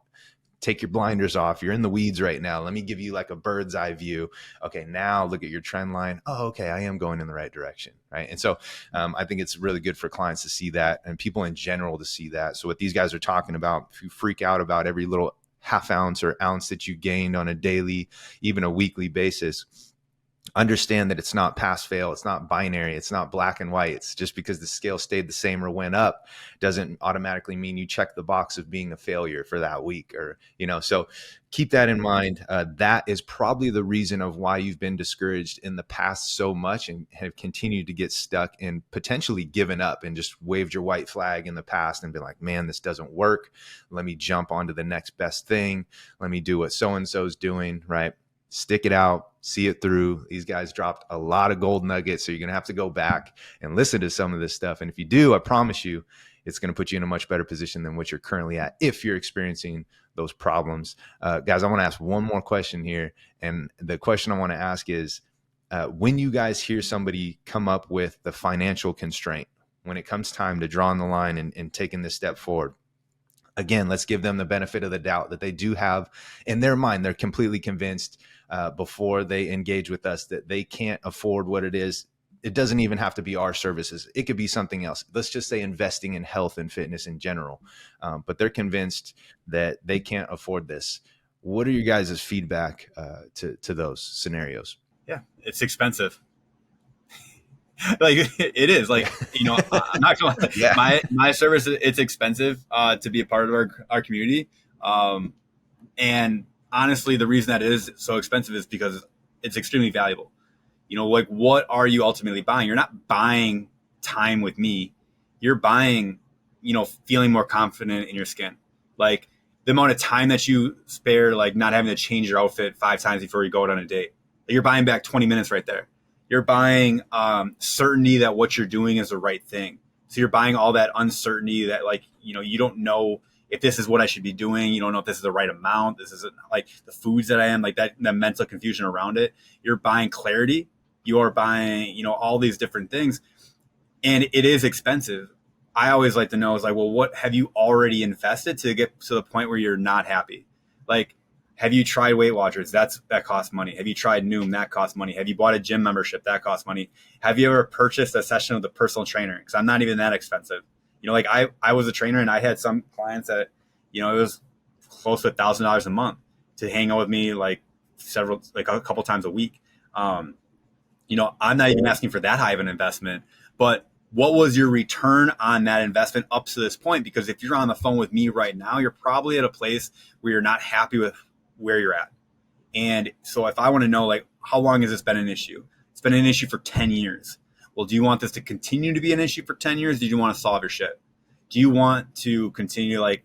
Take your blinders off. You're in the weeds right now. Let me give you like a bird's eye view. Okay, now look at your trend line. Oh, okay, I am going in the right direction, right? And so I think it's really good for clients to see that, and people in general to see that. So what these guys are talking about, if you freak out about every little half ounce or ounce that you gained on a daily, even a weekly basis, understand that it's not pass fail. It's not binary. It's not black and white. It's just because the scale stayed the same or went up doesn't automatically mean you check the box of being a failure for that week, or, so keep that in mind. That is probably the reason of why you've been discouraged in the past so much and have continued to get stuck and potentially given up and just waved your white flag in the past and been like, man, this doesn't work. Let me jump onto the next best thing. Let me do what so-and-so's doing, right? Stick it out, see it through. These guys dropped a lot of gold nuggets, so you're going to have to go back and listen to some of this stuff. And if you do, I promise you, it's going to put you in a much better position than what you're currently at if you're experiencing those problems. Guys, I want to ask one more question here. And the question I want to ask is, when you guys hear somebody come up with the financial constraint, when it comes time to drawing the line and taking this step forward, again, let's give them the benefit of the doubt that they do have in their mind. They're completely convinced before they engage with us that they can't afford what it is. It doesn't even have to be our services. It could be something else. Let's just say investing in health and fitness in general. But they're convinced that they can't afford this. What are your guys' feedback to those scenarios? Yeah, it's expensive. Like it is, like, I'm not gonna lie. Yeah. My service, it's expensive to be a part of our community. And honestly, the reason that it is so expensive is because it's extremely valuable. Like, what are you ultimately buying? You're not buying time with me. You're buying, feeling more confident in your skin. Like, the amount of time that you spare, like not having to change your outfit 5 times before you go out on a date. You're buying back 20 minutes right there. You're buying certainty that what you're doing is the right thing. So you're buying all that uncertainty that, like, you don't know if this is what I should be doing. You don't know if this is the right amount. This isn't like the foods that I am, like that, the mental confusion around it. You're buying clarity. You are buying, all these different things. And it is expensive. I always like to know is like, well, what have you already invested to get to the point where you're not happy? Like, have you tried Weight Watchers? That costs money. Have you tried Noom? That costs money. Have you bought a gym membership? That costs money. Have you ever purchased a session with a personal trainer? Because I'm not even that expensive. Like I was a trainer, and I had some clients that, it was close to $1,000 a month to hang out with me, like a couple times a week. I'm not even asking for that high of an investment, but what was your return on that investment up to this point? Because if you're on the phone with me right now, you're probably at a place where you're not happy with where you're at. And so if I want to know, like, how long has this been an issue? It's been an issue for 10 years. Well, do you want this to continue to be an issue for 10 years? Do you want to solve your shit? Do you want to continue, like,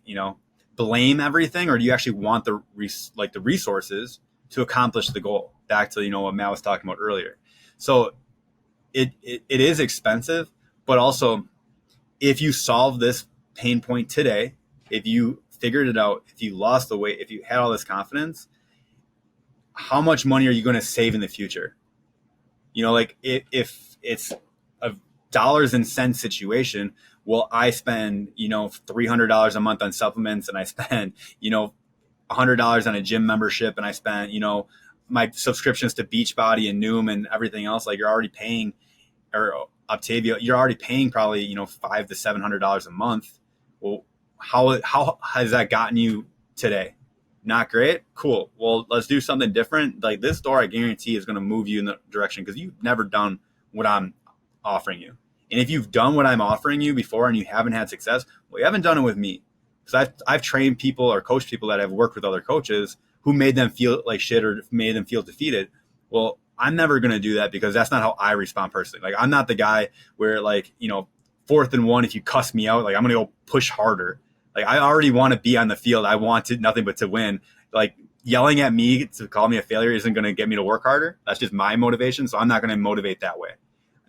blame everything? Or do you actually want the resources to accomplish the goal? Back to, what Matt was talking about earlier. So it is expensive, but also if you solve this pain point today, if you figured it out, if you lost the weight, if you had all this confidence, how much money are you going to save in the future? Like if it's a dollars and cents situation, well, I spend, $300 a month on supplements, and I spend, $100 on a gym membership, and I spend, my subscriptions to Beachbody and Noom and everything else. Like, you're already paying, or Optavia, you're already paying probably, $500 to $700 a month. Well, how has that gotten you today? Not great. Cool. Well, let's do something different. Like this door, I guarantee is going to move you in the direction because you've never done what I'm offering you. And if you've done what I'm offering you before and you haven't had success, well, you haven't done it with me. Because I've trained people or coached people that have worked with other coaches who made them feel like shit or made them feel defeated. Well, I'm never going to do that because that's not how I respond personally. Like I'm not the guy where like, 4th and 1, if you cuss me out, like I'm going to go push harder. Like I already want to be on the field. I want nothing but to win. Like yelling at me to call me a failure isn't going to get me to work harder. That's just my motivation. So I'm not going to motivate that way.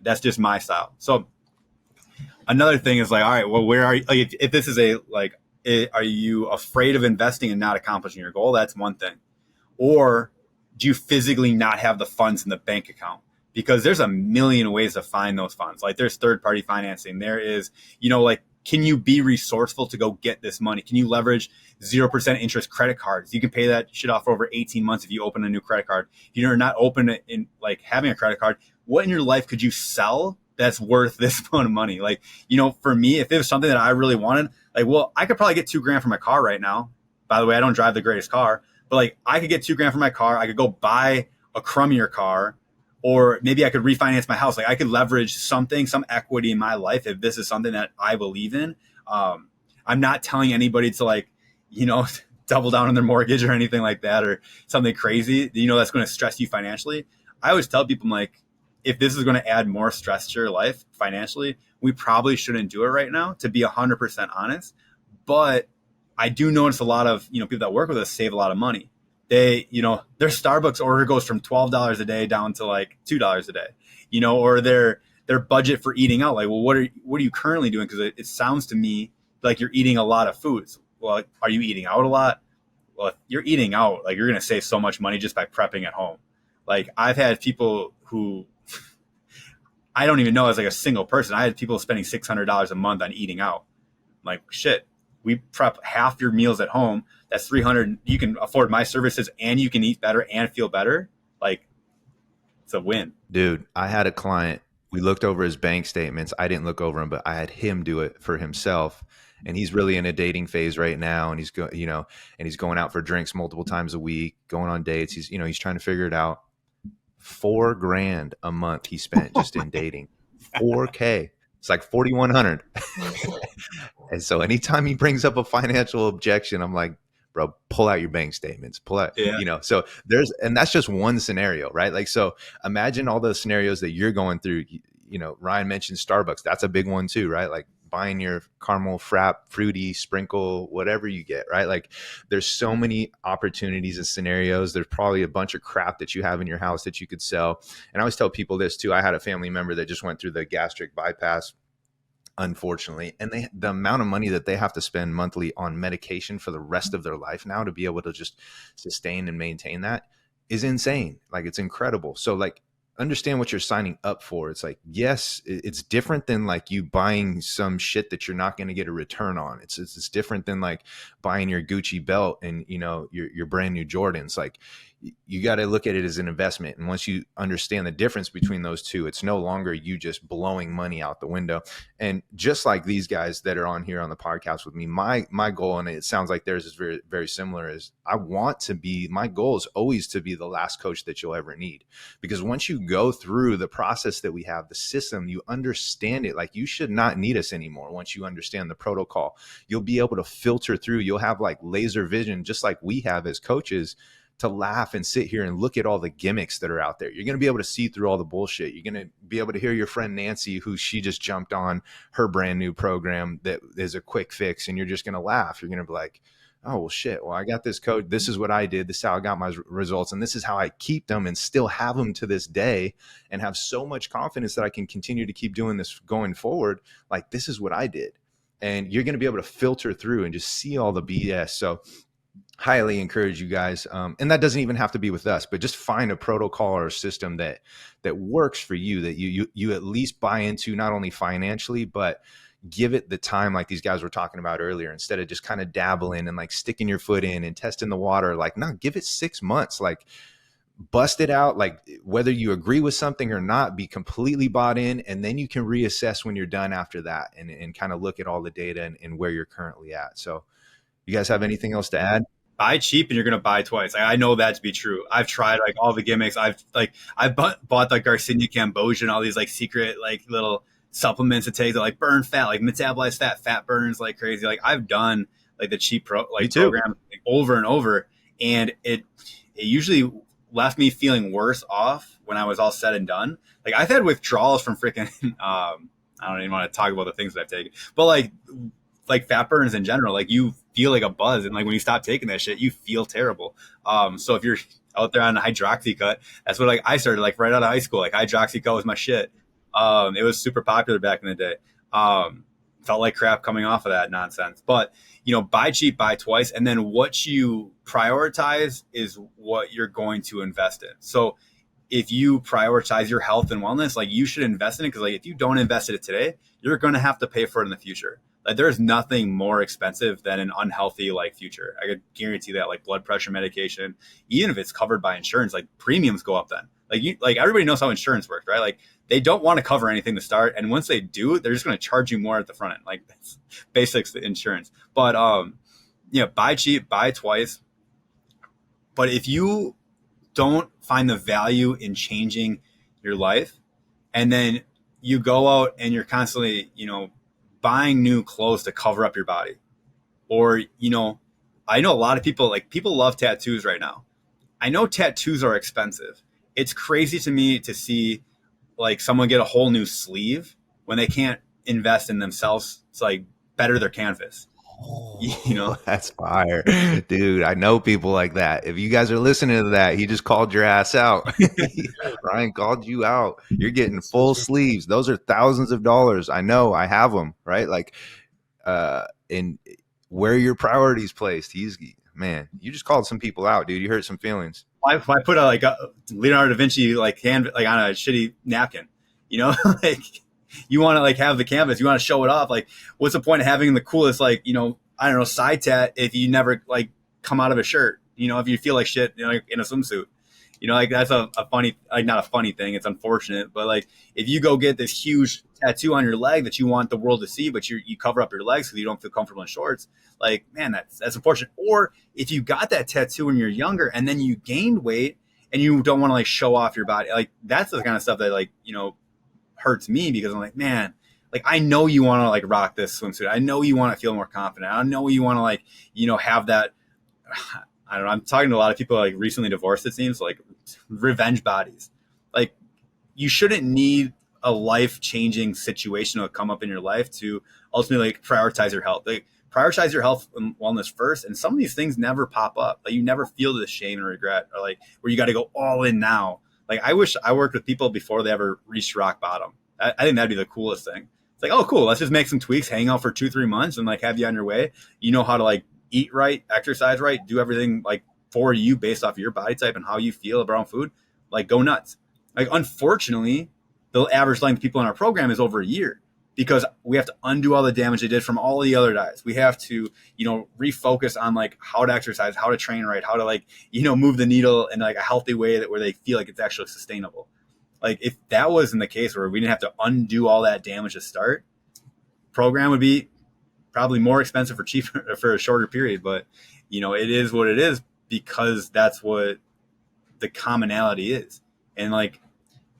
That's just my style. So another thing is like, all right, well, where are you? Like, if this is are you afraid of investing and not accomplishing your goal? That's one thing. Or do you physically not have the funds in the bank account? Because there's a million ways to find those funds. Like there's third-party financing. There is, can you be resourceful to go get this money? Can you leverage 0% interest credit cards? You can pay that shit off for over 18 months if you open a new credit card. You're not open in like having a credit card. What in your life could you sell that's worth this amount of money? Like, for me, if it was something that I really wanted, like, well, I could probably get $2,000 for my car right now. By the way, I don't drive the greatest car, but like I could get $2,000 for my car. I could go buy a crummier car. Or maybe I could refinance my house. Like I could leverage some equity in my life if this is something that I believe in. I'm not telling anybody to like, double down on their mortgage or anything like that or something crazy, that's going to stress you financially. I always tell people, I'm like, if this is going to add more stress to your life financially, we probably shouldn't do it right now, to be 100% honest. But I do notice a lot of, people that work with us save a lot of money. They, their Starbucks order goes from $12 a day down to like $2 a day, or their budget for eating out. Like, well, what are you currently doing? Because it sounds to me like you're eating a lot of foods. Well, are you eating out a lot? Well, if you're eating out, like you're going to save so much money just by prepping at home. Like I've had people who I don't even know as like a single person. I had people spending $600 a month on eating out. I'm like, shit, we prep half your meals at home. That's $300. You can afford my services and you can eat better and feel better. Like it's a win. Dude, I had a client. We looked over his bank statements. I didn't look over them, but I had him do it for himself. And he's really in a dating phase right now. And he's going out for drinks multiple times a week, going on dates. He's trying to figure it out. $4,000 a month he spent just in dating. $4K. It's like 4,100. And so anytime he brings up a financial objection, I'm like, bro, pull out your bank statements, pull out, so and that's just one scenario, right? Like, so imagine all those scenarios that you're going through. Ryan mentioned Starbucks. That's a big one too, right? Like buying your caramel frap, fruity sprinkle, whatever you get, right? Like there's so many opportunities and scenarios. There's probably a bunch of crap that you have in your house that you could sell. And I always tell people this too. I had a family member that just went through the gastric bypass, unfortunately, and the amount of money that they have to spend monthly on medication for the rest of their life now to be able to just sustain and maintain that is insane. Like it's incredible. So like understand what you're signing up for. It's like, yes, it's different than like you buying some shit that you're not going to get a return on. It's different than like buying your Gucci belt and your brand new Jordans. Like you got to look at it as an investment. And once you understand the difference between those two, it's no longer you just blowing money out the window. And just like these guys that are on here on the podcast with me, my goal, and it sounds like theirs is very, very similar, is my goal is always to be the last coach that you'll ever need. Because once you go through the process that we have, the system, you understand it. Like you should not need us anymore. Once you understand the protocol, you'll be able to filter through. You'll have like laser vision, just like we have as coaches, to laugh and sit here and look at all the gimmicks that are out there. You're going to be able to see through all the bullshit. You're going to be able to hear your friend Nancy, who she just jumped on her brand new program that is a quick fix. And you're just going to laugh. You're going to be like, oh, well, shit. Well, I got this code. This is what I did. This is how I got my results. And this is how I keep them and still have them to this day and have so much confidence that I can continue to keep doing this going forward. Like, this is what I did. And you're going to be able to filter through and just see all the BS. So highly encourage you guys. And that doesn't even have to be with us, but just find a protocol or a system that works for you, that you at least buy into, not only financially, but give it the time, like these guys were talking about earlier, instead of just kind of dabbling and like sticking your foot in and testing the water. Like, no, give it 6 months, like bust it out. Like whether you agree with something or not, be completely bought in. And then you can reassess when you're done after that and kind of look at all the data and where you're currently at. So you guys have anything else to add? buy cheap and you're gonna buy twice. I know that to be true. I've tried like all the gimmicks. I've bought like Garcinia Cambogia and all these like secret like little supplements to take that like burn fat, like metabolize fat burns like crazy. Like I've done like the cheap program like, over and over, and it usually left me feeling worse off when I was all said and done. Like I've had withdrawals from freaking I don't even want to talk about the things that I've taken, but like fat burns in general, like you feel like a buzz, and like when you stop taking that shit, you feel terrible. So if you're out there on hydroxycut, that's what like I started like right out of high school. Like hydroxycut was my shit. It was super popular back in the day. Felt like crap coming off of that nonsense. But buy cheap, buy twice, and then what you prioritize is what you're going to invest in. So if you prioritize your health and wellness, like you should invest in it, because like if you don't invest in it today, you're going to have to pay for it in the future. Like there's nothing more expensive than an unhealthy like future. I could guarantee that. Like blood pressure medication, even if it's covered by insurance, like premiums go up then. Like everybody knows how insurance works, right? Like they don't want to cover anything to start, and once they do, they're just going to charge you more at the front end. Like that's basics to insurance. But buy cheap, buy twice. But if you don't find the value in changing your life, and then you go out and you're constantly, buying new clothes to cover up your body, or, I know a lot of people love tattoos right now. I know tattoos are expensive. It's crazy to me to see like someone get a whole new sleeve when they can't invest in themselves to like better their canvas. That's fire, dude. I know people like that. If you guys are listening to that, he just called your ass out. Ryan called you out. You're getting full sleeves. Those are thousands of dollars. I know. I have them, right? Like, and where your priorities placed. Man, you just called some people out, dude. You hurt some feelings. If I put a Leonardo da Vinci like hand like on a shitty napkin, like you want to like have the canvas, you want to show it off. Like, what's the point of having the coolest like I don't know side tat if you never like come out of a shirt? If you feel like shit in a swimsuit, like that's a funny, like not a funny thing. It's unfortunate, but like if you go get this huge tattoo on your leg that you want the world to see, but you cover up your legs because you don't feel comfortable in shorts, like, man, that's unfortunate. Or if you got that tattoo when you're younger and then you gained weight and you don't want to like show off your body, like that's the kind of stuff that like hurts me, because I'm like, man, like I know you want to like rock this swimsuit. I know you want to feel more confident. I know you want to like have that. I don't know. I'm talking to a lot of people like recently divorced, it seems, like revenge bodies. Like you shouldn't need a life-changing situation to come up in your life to ultimately like prioritize your health. Like prioritize your health and wellness first. And some of these things never pop up. Like you never feel the shame and regret, or like where you got to go all in now. Like I wish I worked with people before they ever reached rock bottom. I think that'd be the coolest thing. It's like, oh, cool. Let's just make some tweaks, hang out for 2-3 months and like have you on your way. You know how to like eat right, exercise right, do everything like for you based off of your body type and how you feel about food. Like go nuts. Like unfortunately, the average length of people in our program is over a year, because we have to undo all the damage they did from all the other diets. We have to, refocus on like how to exercise, how to train right, how to like, move the needle in like a healthy way where they feel like it's actually sustainable. Like if that wasn't the case, where we didn't have to undo all that damage to start, program would be probably more expensive for cheaper for a shorter period. But, it is what it is, because that's what the commonality is. And like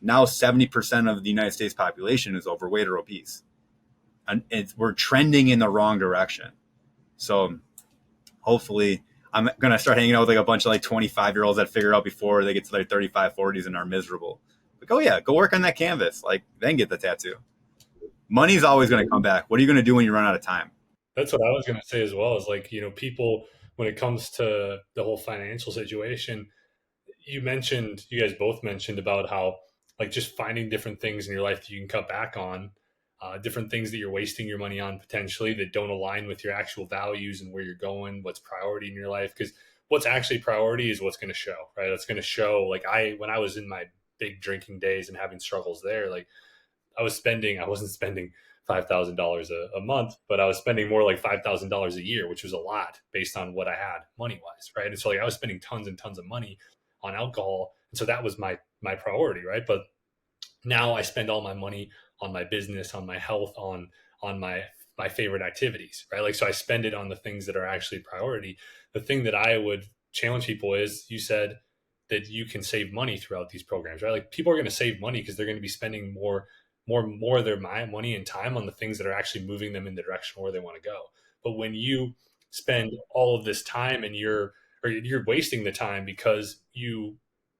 now 70% of the United States population is overweight or obese. And we're trending in the wrong direction. So hopefully I'm going to start hanging out with like a bunch of like 25-year-olds that figure out before they get to their 35, 40s and are miserable. Like, oh yeah, go work on that canvas. Like then get the tattoo. Money's always going to come back. What are you going to do when you run out of time? That's what I was going to say as well, is like, people, when it comes to the whole financial situation, you guys both mentioned about how like just finding different things in your life that you can cut back on, different things that you're wasting your money on potentially that don't align with your actual values and where you're going, what's priority in your life. Because what's actually priority is what's going to show, right? It's going to show, like when I was in my big drinking days and having struggles there, like I wasn't spending $5,000 a month, but I was spending more like $5,000 a year, which was a lot based on what I had money wise. Right. And so like I was spending tons and tons of money on alcohol. And so that was my priority. Right. But now I spend all my money on my business, on my health, on my my favorite activities, right? Like, so I spend it on the things that are actually priority. The thing that I would challenge people is, you said that you can save money throughout these programs, right? Like, people are going to save money because they're going to be spending more of their money and time on the things that are actually moving them in the direction where they want to go. But when you spend all of this time and you're wasting the time because you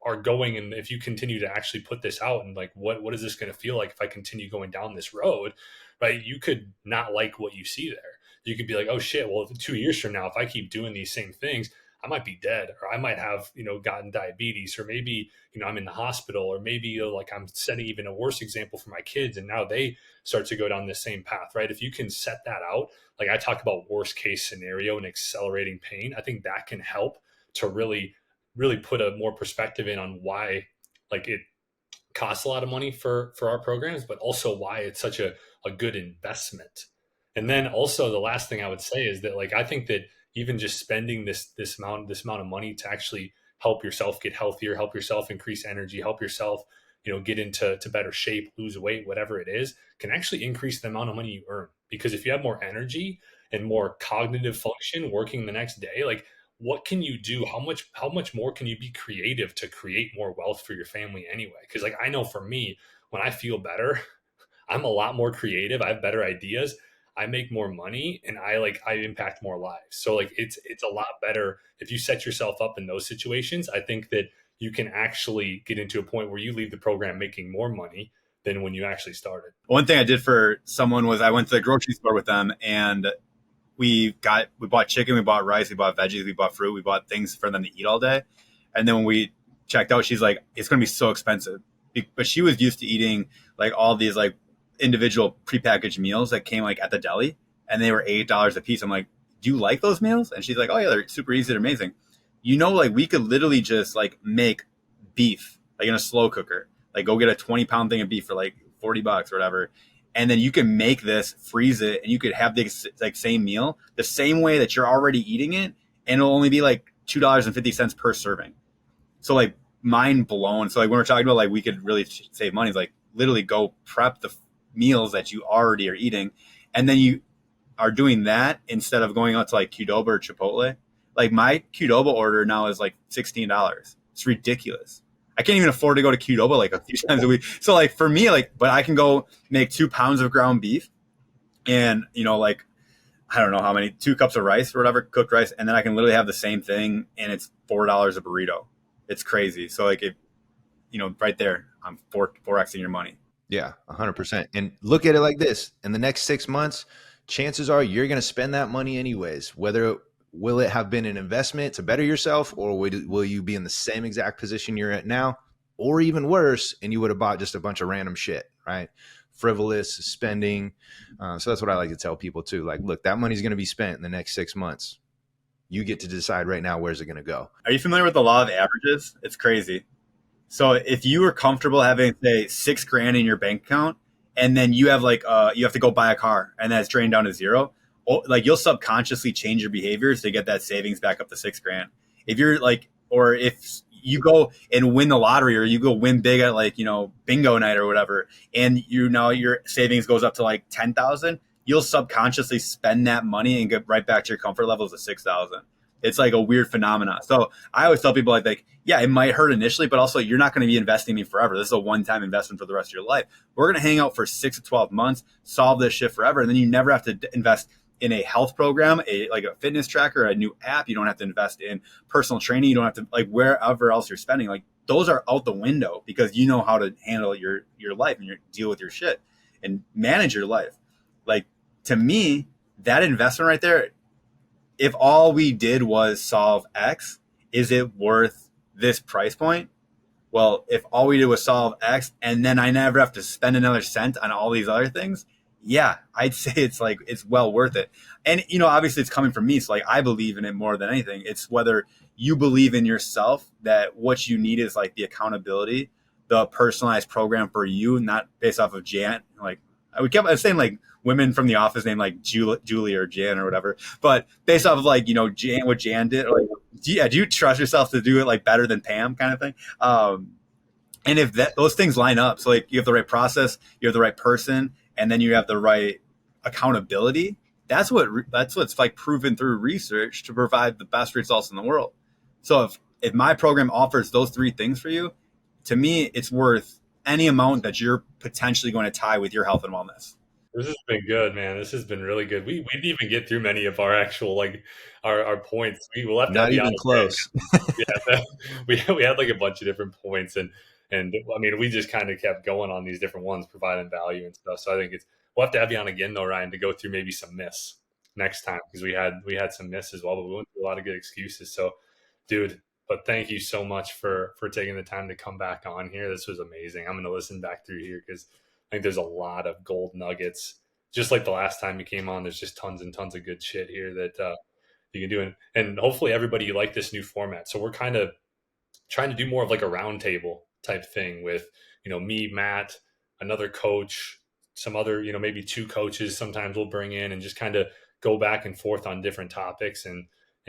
are going, and if you continue to actually put this out and like, what is this going to feel like if I continue going down this road, right? You could not like what you see there. You could be like, oh shit, well, 2 years from now, if I keep doing these same things, I might be dead, or I might have, gotten diabetes, or maybe, I'm in the hospital, or maybe like I'm setting even a worse example for my kids. And now they start to go down the same path, right? If you can set that out, like I talk about worst case scenario and accelerating pain, I think that can help to really, really put a more perspective in on why, like, it costs a lot of money for our programs, but also why it's such a good investment. And then also the last thing I would say is that, like, I think that even just spending this amount of money to actually help yourself get healthier, help yourself increase energy, help yourself, get into better shape, lose weight, whatever it is, can actually increase the amount of money you earn. Because if you have more energy and more cognitive function working the next day, like, what can you do? How much more can you be creative to create more wealth for your family anyway? Because, like, I know for me, when I feel better, I'm a lot more creative. I have better ideas. I make more money, and I impact more lives. So, like, it's a lot better if you set yourself up in those situations. I think that you can actually get into a point where you leave the program making more money than when you actually started. One thing I did for someone was I went to the grocery store with them, and we bought chicken, we bought rice, we bought veggies, we bought fruit, we bought things for them to eat all day. And then when we checked out, she's like, it's going to be so expensive. But she was used to eating like all these like individual prepackaged meals that came like at the deli, and they were $8 a piece. I'm like, do you like those meals? And she's like, oh yeah, they're super easy, they're amazing. Like, we could literally just like make beef like in a slow cooker, like go get a 20-pound thing of beef for like $40 or whatever. And then you can make this, freeze it, and you could have this like same meal the same way that you're already eating it, and it'll only be like $2.50 per serving. So, like, mind blown. So, like, when we're talking about like we could really save money, it's like literally go prep the meals that you already are eating, and then you are doing that instead of going out to like Qdoba or Chipotle. Like, my Qdoba order now is like $16. It's ridiculous. I can't even afford to go to Qdoba like a few times a week. So, like, for me, like, but I can go make 2 pounds of ground beef and, like, I don't know how many, 2 cups of rice or whatever, cooked rice. And then I can literally have the same thing, and it's $4 a burrito. It's crazy. So, like, right there, I'm 4xing your money. Yeah, 100%. And look at it like this. In the next 6 months, chances are you're going to spend that money anyways. Will it have been an investment to better yourself, or will you be in the same exact position you're at now, or even worse, and you would have bought just a bunch of random shit, right? Frivolous spending. So that's what I like to tell people too. Like, look, that money's going to be spent in the next 6 months. You get to decide right now, where's it going to go? Are you familiar with the law of averages? It's crazy. So if you were comfortable having, say, $6,000 in your bank account, and then you have you have to go buy a car, and that's drained down to zero, like, you'll subconsciously change your behaviors to get that savings back up to $6,000. If you're like, or if you go and win the lottery, or you go win big at like, bingo night or whatever, and your savings goes up to like 10,000, you'll subconsciously spend that money and get right back to your comfort levels of 6,000. It's like a weird phenomenon. So I always tell people like, yeah, it might hurt initially, but also you're not going to be investing in me forever. This is a one-time investment for the rest of your life. We're going to hang out for 6 to 12 months, solve this shit forever. And then you never have to invest in a health program, like a fitness tracker, a new app. You don't have to invest in personal training. You don't have to, like, wherever else you're spending, like, those are out the window, because you know how to handle your life and deal with your shit and manage your life. Like, to me, that investment right there, if all we did was solve X, is it worth this price point? Well, if all we did was solve X and then I never have to spend another cent on all these other things, yeah, I'd say it's well worth it. And, obviously it's coming from me. So, like, I believe in it more than anything. It's whether you believe in yourself, that what you need is like the accountability, the personalized program for you, not based off of Jan. Like, I was saying like women from The Office named like Julie or Jan or whatever, but based off of like, Jan, what Jan did, or like, do you trust yourself to do it like better than Pam kind of thing? And if those things line up, so like you have the right process, you have the right person, and then you have the right accountability, that's what's like proven through research to provide the best results in the world. So if my program offers those three things for you, to me, it's worth any amount that you're potentially going to tie with your health and wellness. This has been good, man. This has been really good. We didn't even get through many of our actual our points. We'll have to Not have you on even again. close. Yeah, we had like a bunch of different points, and I mean, we just kind of kept going on these different ones, providing value and stuff. So I think we'll have to have you on again though, Ryan, to go through maybe some myths next time, because we had some myths as well, but we went through a lot of good excuses. So, dude, but thank you so much for taking the time to come back on here. This was amazing. I'm going to listen back through here because I think there's a lot of gold nuggets. Just like the last time you came on, there's just tons and tons of good shit here that you can do. And hopefully everybody like this new format. So we're kind of trying to do more of like a roundtable type thing with, me, Matt, another coach, some other, maybe two coaches sometimes we'll bring in, and just kind of go back and forth on different topics and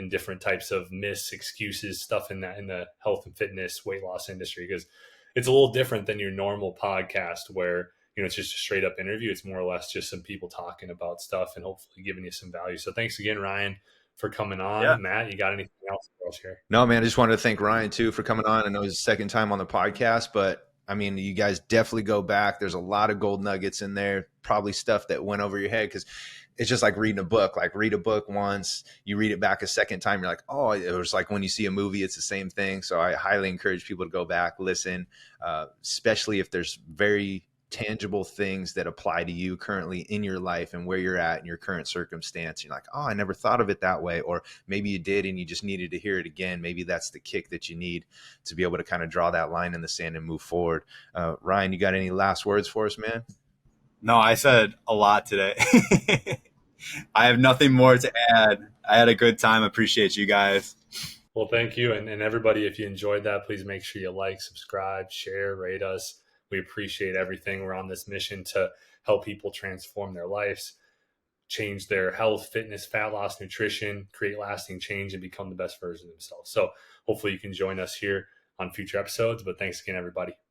different types of myths, excuses, stuff in the health and fitness, weight loss industry, because it's a little different than your normal podcast where, it's just a straight up interview. It's more or less just some people talking about stuff and hopefully giving you some value. So thanks again, Ryan, for coming on. Yeah. Matt, you got anything else for us here? No, man, I just wanted to thank Ryan too for coming on. I know it's his second time on the podcast, but I mean, you guys definitely go back. There's a lot of gold nuggets in there, probably stuff that went over your head, because it's just like reading a book. Like, read a book once, you read it back a second time, you're like, oh, it was like when you see a movie, it's the same thing. So I highly encourage people to go back, listen, especially if there's very tangible things that apply to you currently in your life and where you're at in your current circumstance. You're like, oh, I never thought of it that way. Or maybe you did and you just needed to hear it again. Maybe that's the kick that you need to be able to kind of draw that line in the sand and move forward. Ryan, you got any last words for us, man? No, I said a lot today. I have nothing more to add. I had a good time. Appreciate you guys. Well, thank you. And everybody, if you enjoyed that, please make sure you like, subscribe, share, rate us. We appreciate everything. We're on this mission to help people transform their lives, change their health, fitness, fat loss, nutrition, create lasting change, and become the best version of themselves. So hopefully you can join us here on future episodes. But thanks again, everybody.